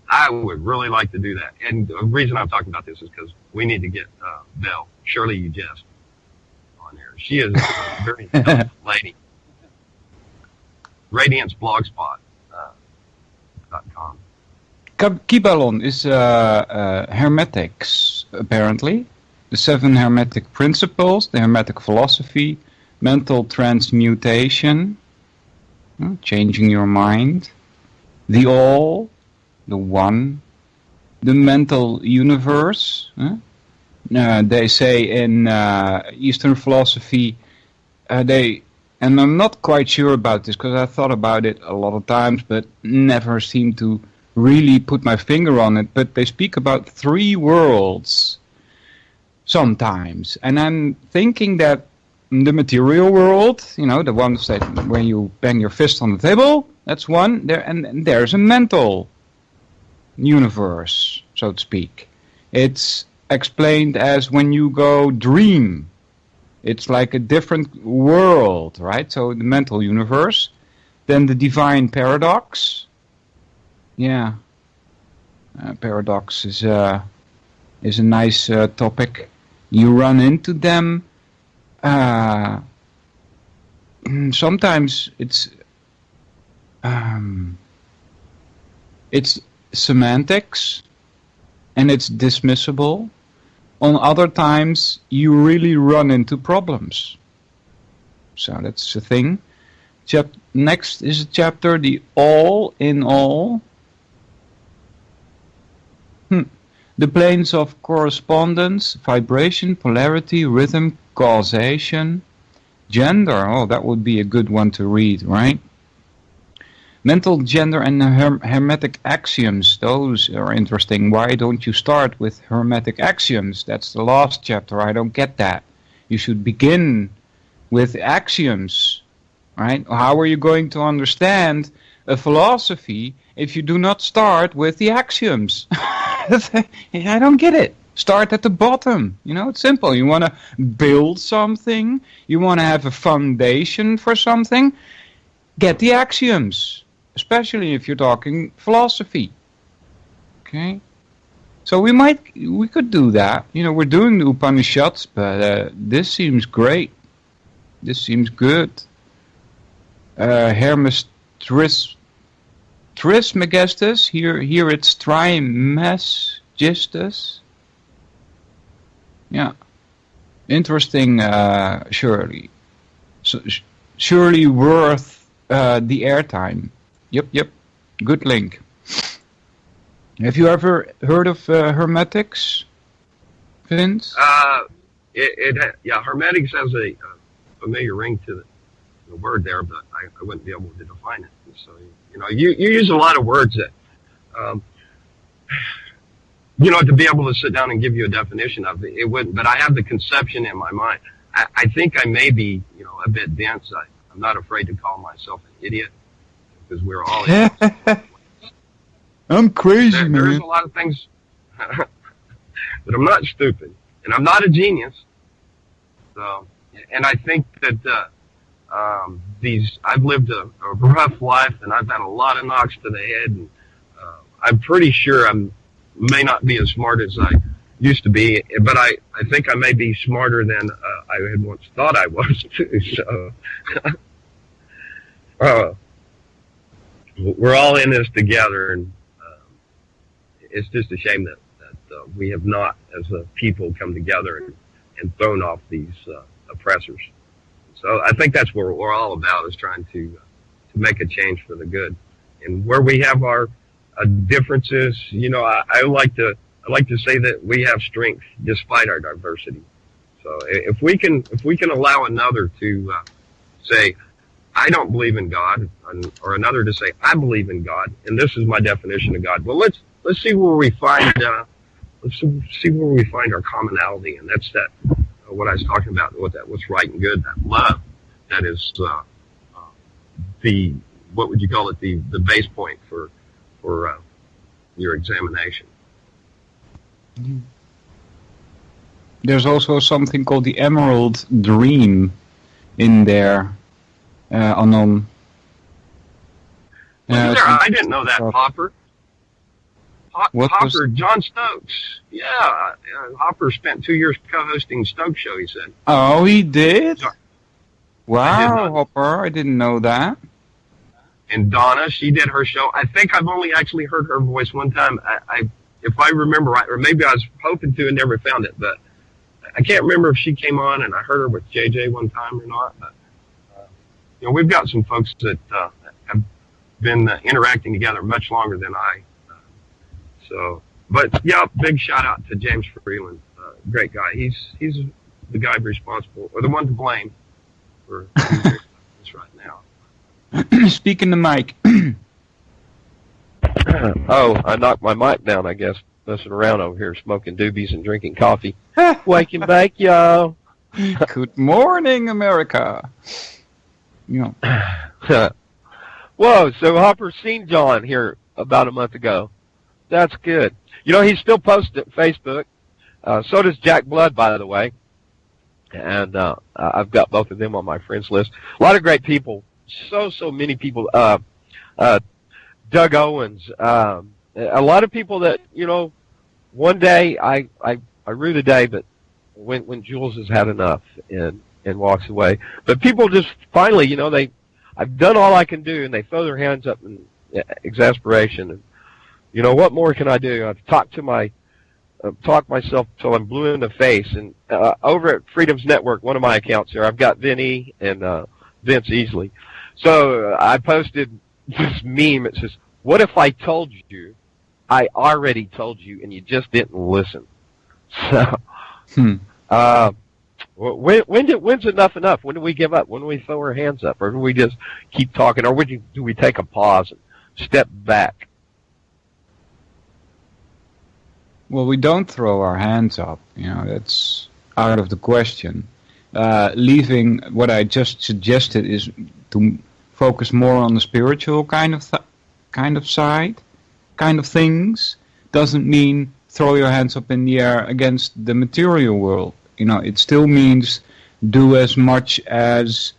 I would really like to do that. And the reason I'm talking about this is because we need to get Belle, Shirley Ujest, on there. She is a very intelligent lady. RadianceBlogspot.com. Kyballon is Hermetics, apparently. The 7 Hermetic Principles, the Hermetic Philosophy, Mental Transmutation, changing your mind, the All, the One, the Mental Universe. They say in Eastern philosophy, and I'm not quite sure about this because I thought about it a lot of times, but never seemed to really put my finger on it. But they speak about 3 worlds sometimes, and I'm thinking that the material world, the ones that when you bang your fist on the table, that's one. And there's a mental universe, so to speak. It's explained as when you go dream. It's like a different world, right? So the mental universe. Then the divine paradox. Yeah. Paradox is a nice topic. You run into them. Sometimes it's semantics and it's dismissible. On other times you really run into problems. So that's the thing. Next is a chapter, the all in all. The planes of correspondence, vibration, polarity, rhythm, causation, gender. Oh, that would be a good one to read, right? Mental, gender, and hermetic axioms. Those are interesting. Why don't you start with hermetic axioms? That's the last chapter. I don't get that. You should begin with axioms, right? How are you going to understand a philosophy if you do not start with the axioms? I don't get it. Start at the bottom. It's simple. You want to build something. You want to have a foundation for something. Get the axioms. Especially if you're talking philosophy. Okay? So we could do that. We're doing the Upanishads, but this seems great. This seems good. Hermes Trismegistus. Here it's Trismegistus. Yeah. Interesting, surely. So, surely worth the airtime. Yep. Good link. Have you ever heard of Hermetics, Vince? Hermetics has a familiar ring to the word there, but I wouldn't be able to define it. So, you use a lot of words that, to be able to sit down and give you a definition of it, it wouldn't. But I have the conception in my mind. I think I may be, a bit dense. I'm not afraid to call myself an idiot, because we're all idiots. I'm crazy, man. There's a lot of things, but I'm not stupid, and I'm not a genius. So, and I think that I've lived a rough life, and I've had a lot of knocks to the head, and I'm pretty sure I may not be as smart as I used to be, but I think I may be smarter than I had once thought I was too. So we're all in this together, and it's just a shame that we have not, as a people, come together and thrown off these oppressors. So I think that's what we're all about, is trying to make a change for the good. And where we have our differences, I like to say that we have strength despite our diversity. So if we can allow another to say, I don't believe in God, or another to say, I believe in God, and this is my definition of God. Well, let's see where we find our commonality, and that's that what I was talking about, what's right and good, that love, that is what would you call it, the base point for your examination. There's also something called the Emerald Dream in there, Anon. I didn't know that, Hopper. Hopper, John Stokes. Yeah, Hopper spent 2 years co-hosting Stokes' show, he said. Oh, he did? Wow, Hopper, I didn't know that. And Donna, she did her show. I think I've only actually heard her voice one time. If I remember right, or maybe I was hoping to and never found it, but I can't remember if she came on and I heard her with JJ one time or not. But, we've got some folks that have been interacting together much longer than I. But yeah, big shout out to James Freeland. Great guy. He's the guy responsible, or the one to blame for this right now. Speaking the mic. Oh, I knocked my mic down, I guess, messing around over here, smoking doobies and drinking coffee. Wake and bake, y'all. Good morning, America. Whoa, so Hopper's seen John here about a month ago. That's good. He still posts at Facebook. So does Jack Blood, by the way. And I've got both of them on my friends list. A lot of great people. So many people. Doug Owens. A lot of people that, one day I rue the day, but when Jules has had enough and walks away. But people just finally, I've done all I can do, and they throw their hands up in exasperation. And, what more can I do? I've talked myself till I'm blue in the face. And over at Freedom's Network, one of my accounts here, I've got Vinny and Vince Easley. So I posted this meme. It says, "What if I told you I already told you and you just didn't listen?" So, when's enough? When do we give up? When do we throw our hands up? Or do we just keep talking? Or do we take a pause and step back? Well, we don't throw our hands up. That's out of the question. Leaving what I just suggested is to focus more on the spiritual kind of side, kind of things. Doesn't mean throw your hands up in the air against the material world. It still means do as much as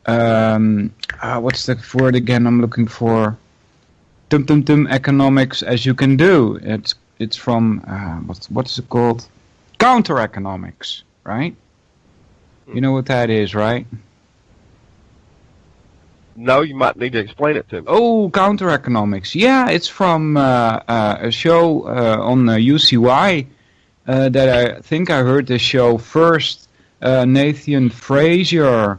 what's that word again I'm looking for? Economics as you can do. It's from what's it called? Counter economics, right? You know what that is, right? No, you might need to explain it to me. Oh, counter economics. Yeah, it's from a show on UCY that I think I heard this show first. Nathan Frazier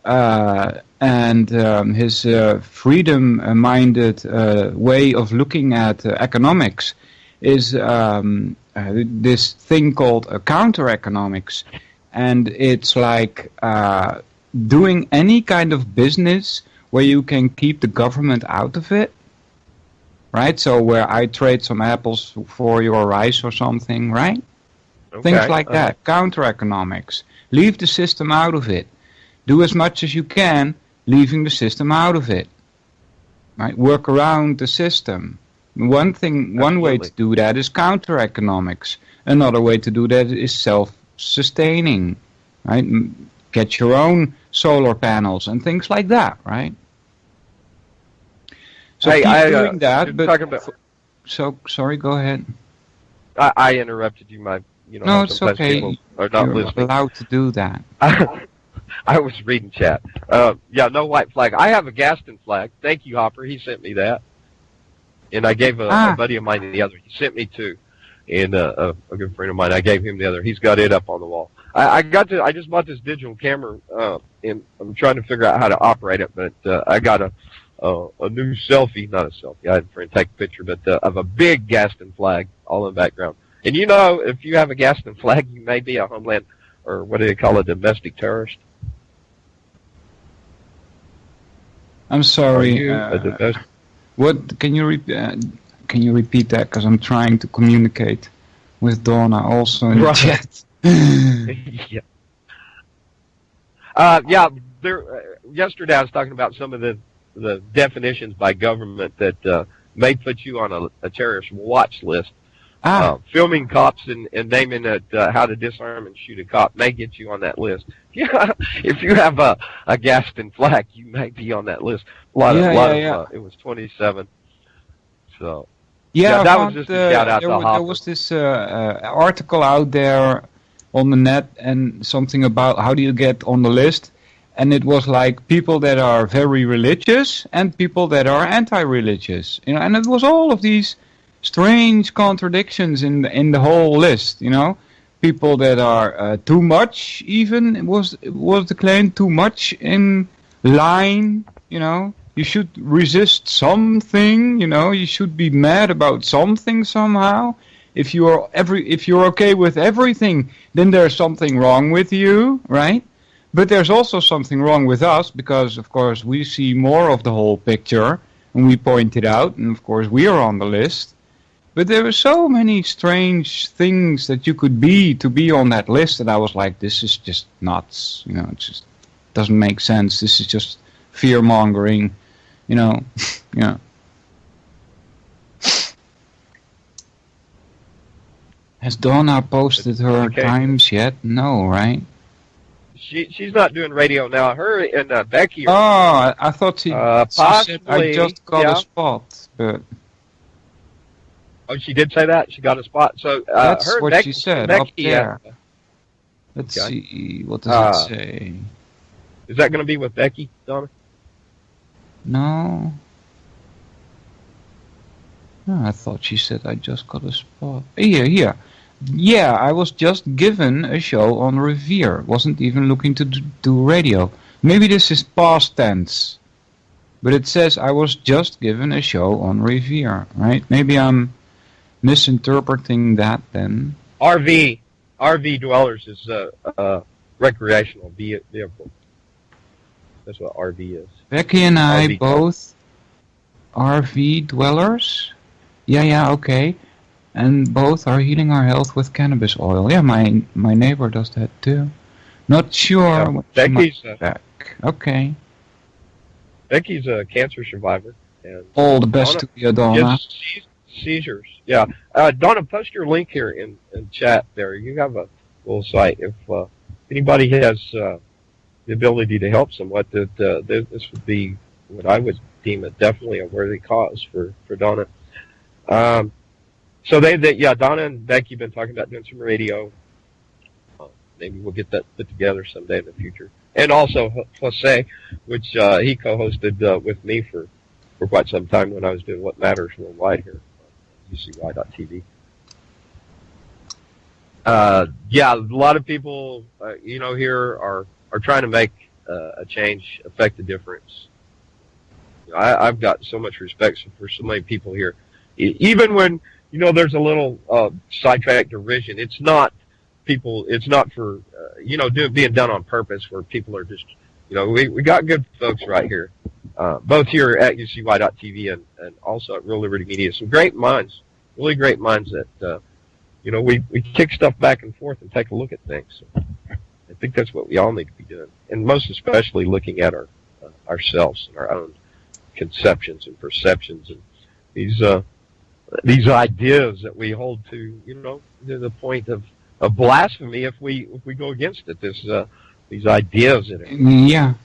and his freedom-minded way of looking at economics is this thing called counter economics. And it's like doing any kind of business where you can keep the government out of it, right? So where I trade some apples for your rice or something, right? Okay. Things like that, counter economics. Leave the system out of it. Do as much as you can, leaving the system out of it. Right? Work around the system. One way to do that is counter economics. Another way to do that is self-sustaining, right? Get your own solar panels and things like that, right? So keep doing that, but sorry, go ahead. I interrupted you. No, it's okay. People are not You're listening. allowed to do that. I was reading chat. No white flag. I have a Gaston flag. Thank you, Hopper. He sent me that. And I gave a buddy of mine the other. He sent me two. And a good friend of mine, I gave him the other. He's got it up on the wall. I just bought this digital camera, and I'm trying to figure out how to operate it, but I got a new selfie, not a selfie. I had a friend take a picture, but of a big Gaston flag all in the background. And if you have a Gaston flag, you may be a homeland, or what do they call it, domestic terrorist. I'm sorry. What can you repeat that? Because I'm trying to communicate with Donna also in the chat. Yesterday I was talking about some of the definitions by government that may put you on a terrorist watch list. Filming cops and naming it how to disarm and shoot a cop may get you on that list. Yeah, if you have a Gaston flag, you may be on that list. It was 27. So that was just a shout out to Hopper. There was this article out there on the net and something about how do you get on the list, and it was like people that are very religious and people that are anti-religious, and it was all of these strange contradictions in the whole list, People that are too much, even was the claim, too much in line, You should resist something, You should be mad about something somehow. If you're okay with everything, then there's something wrong with you, right? But there's also something wrong with us because, of course, we see more of the whole picture and we point it out, and of course we are on the list. But there were so many strange things that you could be to be on that list, and I was like, this is just nuts. It just doesn't make sense. This is just fear-mongering, Has Donna posted her times yet? No, right? She's not doing radio now. Her and Becky. I thought she said I just got a spot, but... Oh, she did say that? She got a spot? So that's her what Becky, she said, Becky, up there. Let's see, what does it say? Is that going to be with Becky, Donna? No, I thought she said I just got a spot. Here. Yeah, I was just given a show on Revere. Wasn't even looking to do radio. Maybe this is past tense. But it says I was just given a show on Revere, right? Maybe I'm misinterpreting that then. RV dwellers is a recreational vehicle. That's what RV is. Becky and I both RV dwellers? Yeah, okay. And both are healing our health with cannabis oil. Yeah, my neighbor does that too. Not sure what Becky's back. Okay. Becky's a cancer survivor. And all the best to you, Donna. Seizures. Yeah. Donna, post your link here in chat there. You have a little site. If anybody has the ability to help somewhat, that this would be what I would deem it definitely a worthy cause for Donna. So Donna and Becky have been talking about doing some radio. Maybe we'll get that put together someday in the future. And also Jose, which he co-hosted with me for quite some time when I was doing What Matters Worldwide here on UCY.tv. A lot of people, here are trying to make a change, affect a difference. I've got so much respect for so many people here. Even when, there's a little sidetrack derision, it's not for, being done on purpose where people are just, we got good folks right here, both here at UCY.tv and also at Real Liberty Media. Some great minds, really great minds that, we kick stuff back and forth and take a look at things. I think that's what we all need to be doing, and most especially looking at our ourselves and our own conceptions and perceptions and these ideas that we hold to, to the point of blasphemy if we go against it. These ideas in it.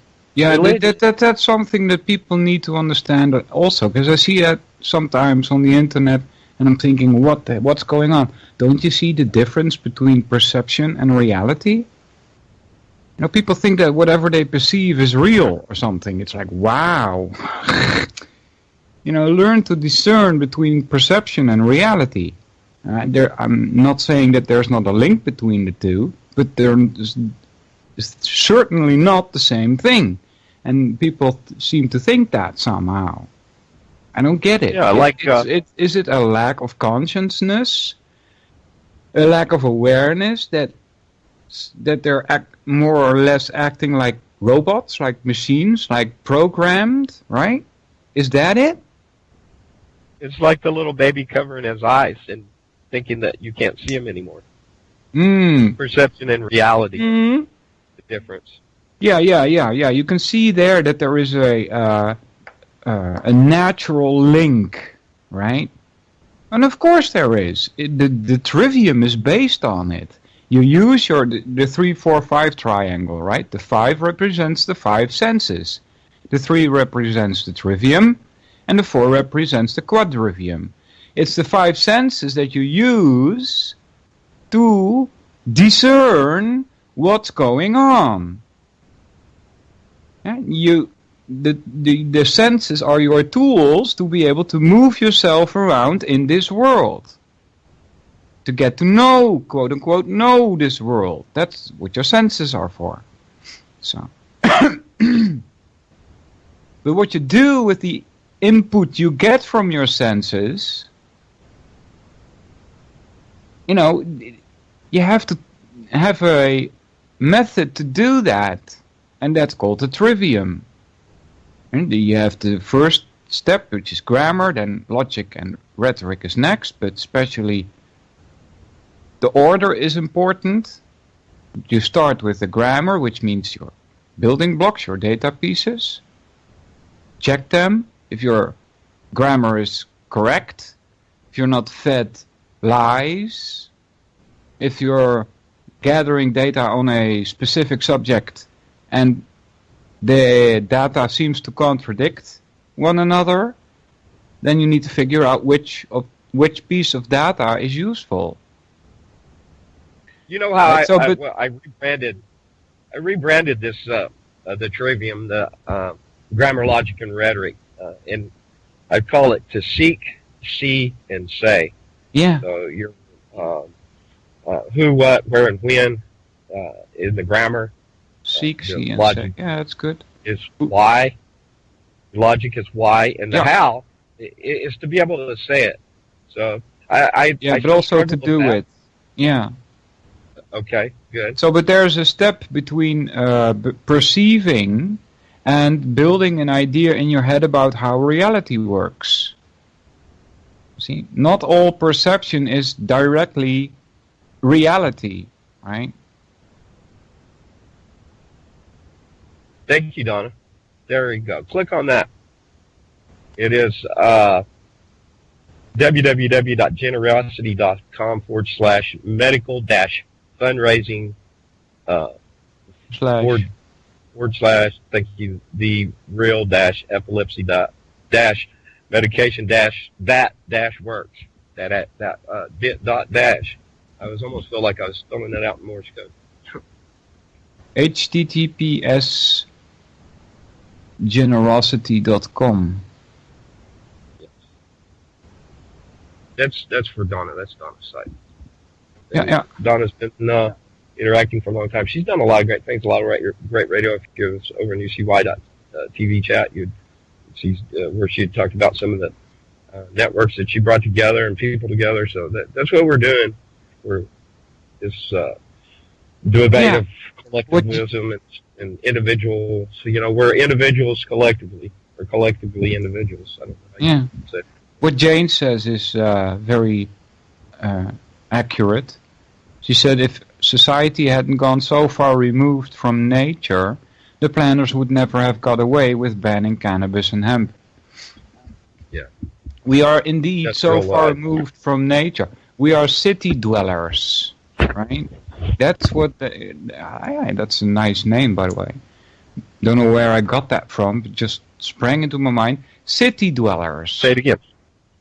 That's something that people need to understand also, because I see that sometimes on the internet, and I'm thinking, what's going on? Don't you see the difference between perception and reality? People think that whatever they perceive is real or something. It's like, wow. Learn to discern between perception and reality. I'm not saying that there's not a link between the two, but it's certainly not the same thing. And people seem to think that somehow. I don't get it. Yeah, is it a lack of consciousness? A lack of awareness that they're more or less acting like robots, like machines, like programmed, right? Is that it? It's like the little baby covering his eyes and thinking that you can't see him anymore. Perception and reality. The difference. Yeah. You can see there that there is a natural link, right? And of course there is. The trivium is based on it. You use the 3, 4, 5 triangle, right? The 5 represents the 5 senses. The 3 represents the trivium, and the 4 represents the quadrivium. It's the 5 senses that you use to discern what's going on. The senses are your tools to be able to move yourself around in this world. To get to know, quote unquote, know this world. That's what your senses are for. So, but what you do with the input you get from your senses, you have to have a method to do that, and that's called the trivium. And you have the first step, which is grammar, then logic and rhetoric is next, but especially the order is important. You start with the grammar, which means your building blocks, your data pieces. Check them. If your grammar is correct, if you're not fed lies, if you're gathering data on a specific subject and the data seems to contradict one another, then you need to figure out which piece of data is useful. You know how I rebranded this the trivium, the grammar, logic, and rhetoric, and I call it to seek, see, and say. Yeah. So you're who, what, where, and when in the grammar. Seek, see, and say. Yeah, that's good. Is why. Logic is why, and the how is to be able to say it. So but also to do it. Yeah. Okay, good. So, but there's a step between perceiving and building an idea in your head about how reality works. See, not all perception is directly reality, right? Thank you, Donna. There you go. Click on that. It is www.generosity.com/medical-fundraising / thank you, the real epilepsy medication that works. That bit dot dash. I was almost feel like I was spelling that out in Morse code. https generosity.com. Yes. That's for Donna. That's Donna's site. Yeah. Donna's been interacting for a long time. She's done a lot of great things, a lot of great radio. If you go over to UCY.TV chat, you'd see where she had talked about some of the networks that she brought together and people together. So that's what we're doing. We're just debate of collective wisdom and individuals. We're individuals collectively, or collectively individuals. I don't know how you say it. What Jane says is very accurate. She said if society hadn't gone so far removed from nature, the planners would never have got away with banning cannabis and hemp. Yeah. We are indeed That's so real far life. removed from nature. We are city dwellers, right? That's what. That's a nice name, by the way. Don't know where I got that from. But just sprang into my mind. City dwellers. Say it again.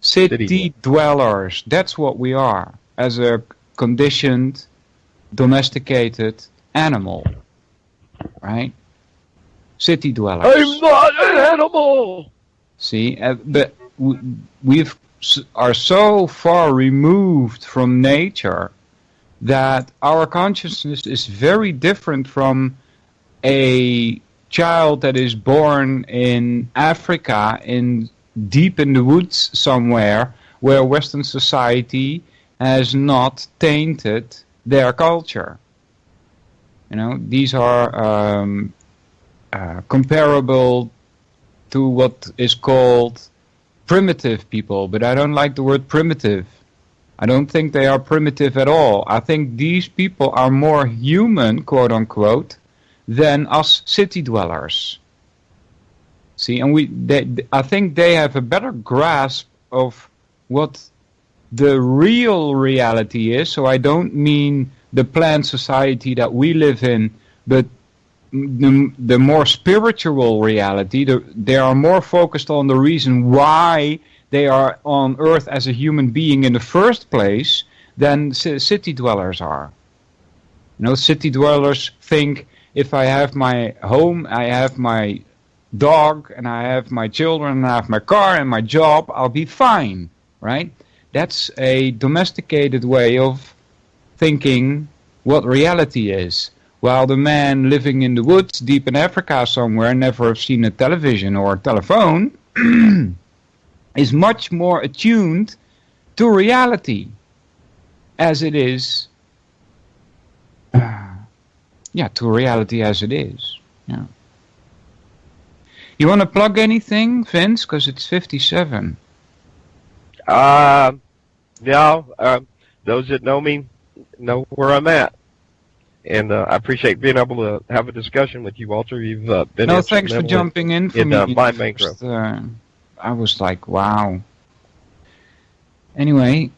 City dwellers. That's what we are as a conditioned, domesticated animal, right? City dwellers. I'm not an animal. See, but are so far removed from nature that our consciousness is very different from a child that is born in Africa, deep in the woods somewhere, where Western society has not tainted their culture. These are comparable to what is called primitive people, but I don't like the word primitive. I don't think they are primitive at all. I think these people are more human, quote unquote, than us city dwellers. See, and I think they have a better grasp of what the real reality is. So I don't mean the planned society that we live in, but the more spiritual reality. They are more focused on the reason why they are on Earth as a human being in the first place than city dwellers are. City dwellers think, if I have my home, I have my dog, and I have my children, and I have my car and my job, I'll be fine, right? That's a domesticated way of thinking what reality is. While the man living in the woods deep in Africa somewhere, never have seen a television or a telephone, is much more attuned to reality as it is. To reality as it is. Yeah. You want to plug anything, Vince? Because it's 57. No. Those that know me know where I'm at. And I appreciate being able to have a discussion with you, Walter. You've been No, thanks for jumping in for me. My main growth. I was like, wow. Anyway,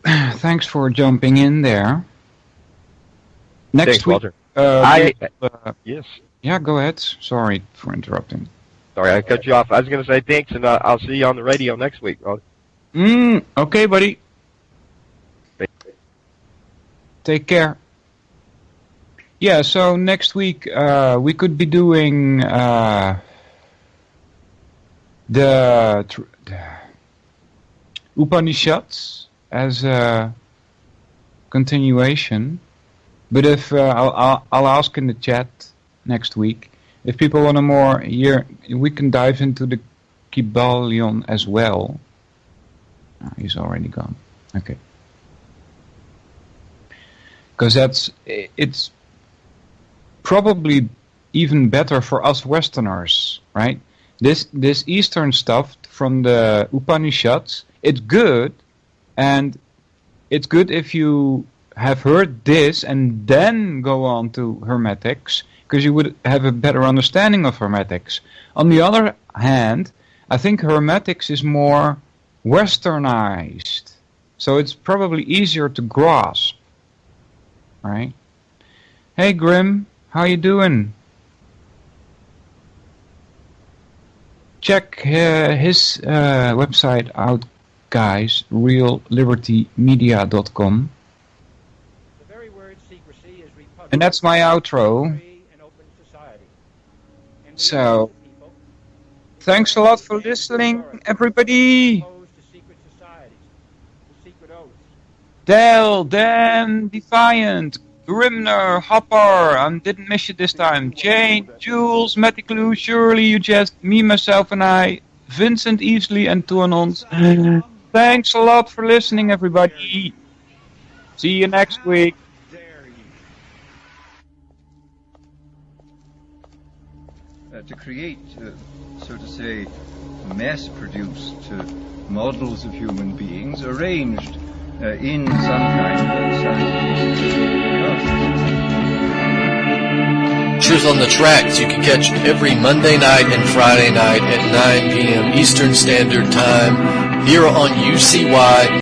thanks for jumping in there. Next week, Walter. Yes. Yeah, go ahead. Sorry for interrupting. Sorry, I cut you off. I was going to say thanks, and I'll see you on the radio next week. Okay, buddy. Take care. Yeah, so next week we could be doing the Upanishads as a continuation. But if I'll ask in the chat next week if people want more here, we can dive into the Kybalion as well. He's already gone. Okay, because it's probably even better for us Westerners, right? This Eastern stuff from the Upanishads, it's good, and it's good if you have heard this and then go on to Hermetics, because you would have a better understanding of Hermetics. On the other hand, I think Hermetics is more Westernized, so it's probably easier to grasp, right? Hey Grim, how you doing? Check his website out, guys, reallibertymedia.com. And that's my outro. So, thanks a lot for listening, everybody. Dale, Dan, Defiant, Grimner, Hopper, didn't miss you this time. Jane, Jules, Meticlue, Shirley, you just, me, myself, and I, Vincent, Easley, and Tuanons. Thanks a lot for listening, everybody. See you next week. To create, so to say, mass-produced models of human beings arranged in some kind of scientific process. Adventures on the Tracks you can catch every Monday night and Friday night at 9 p.m. Eastern Standard Time here on UCY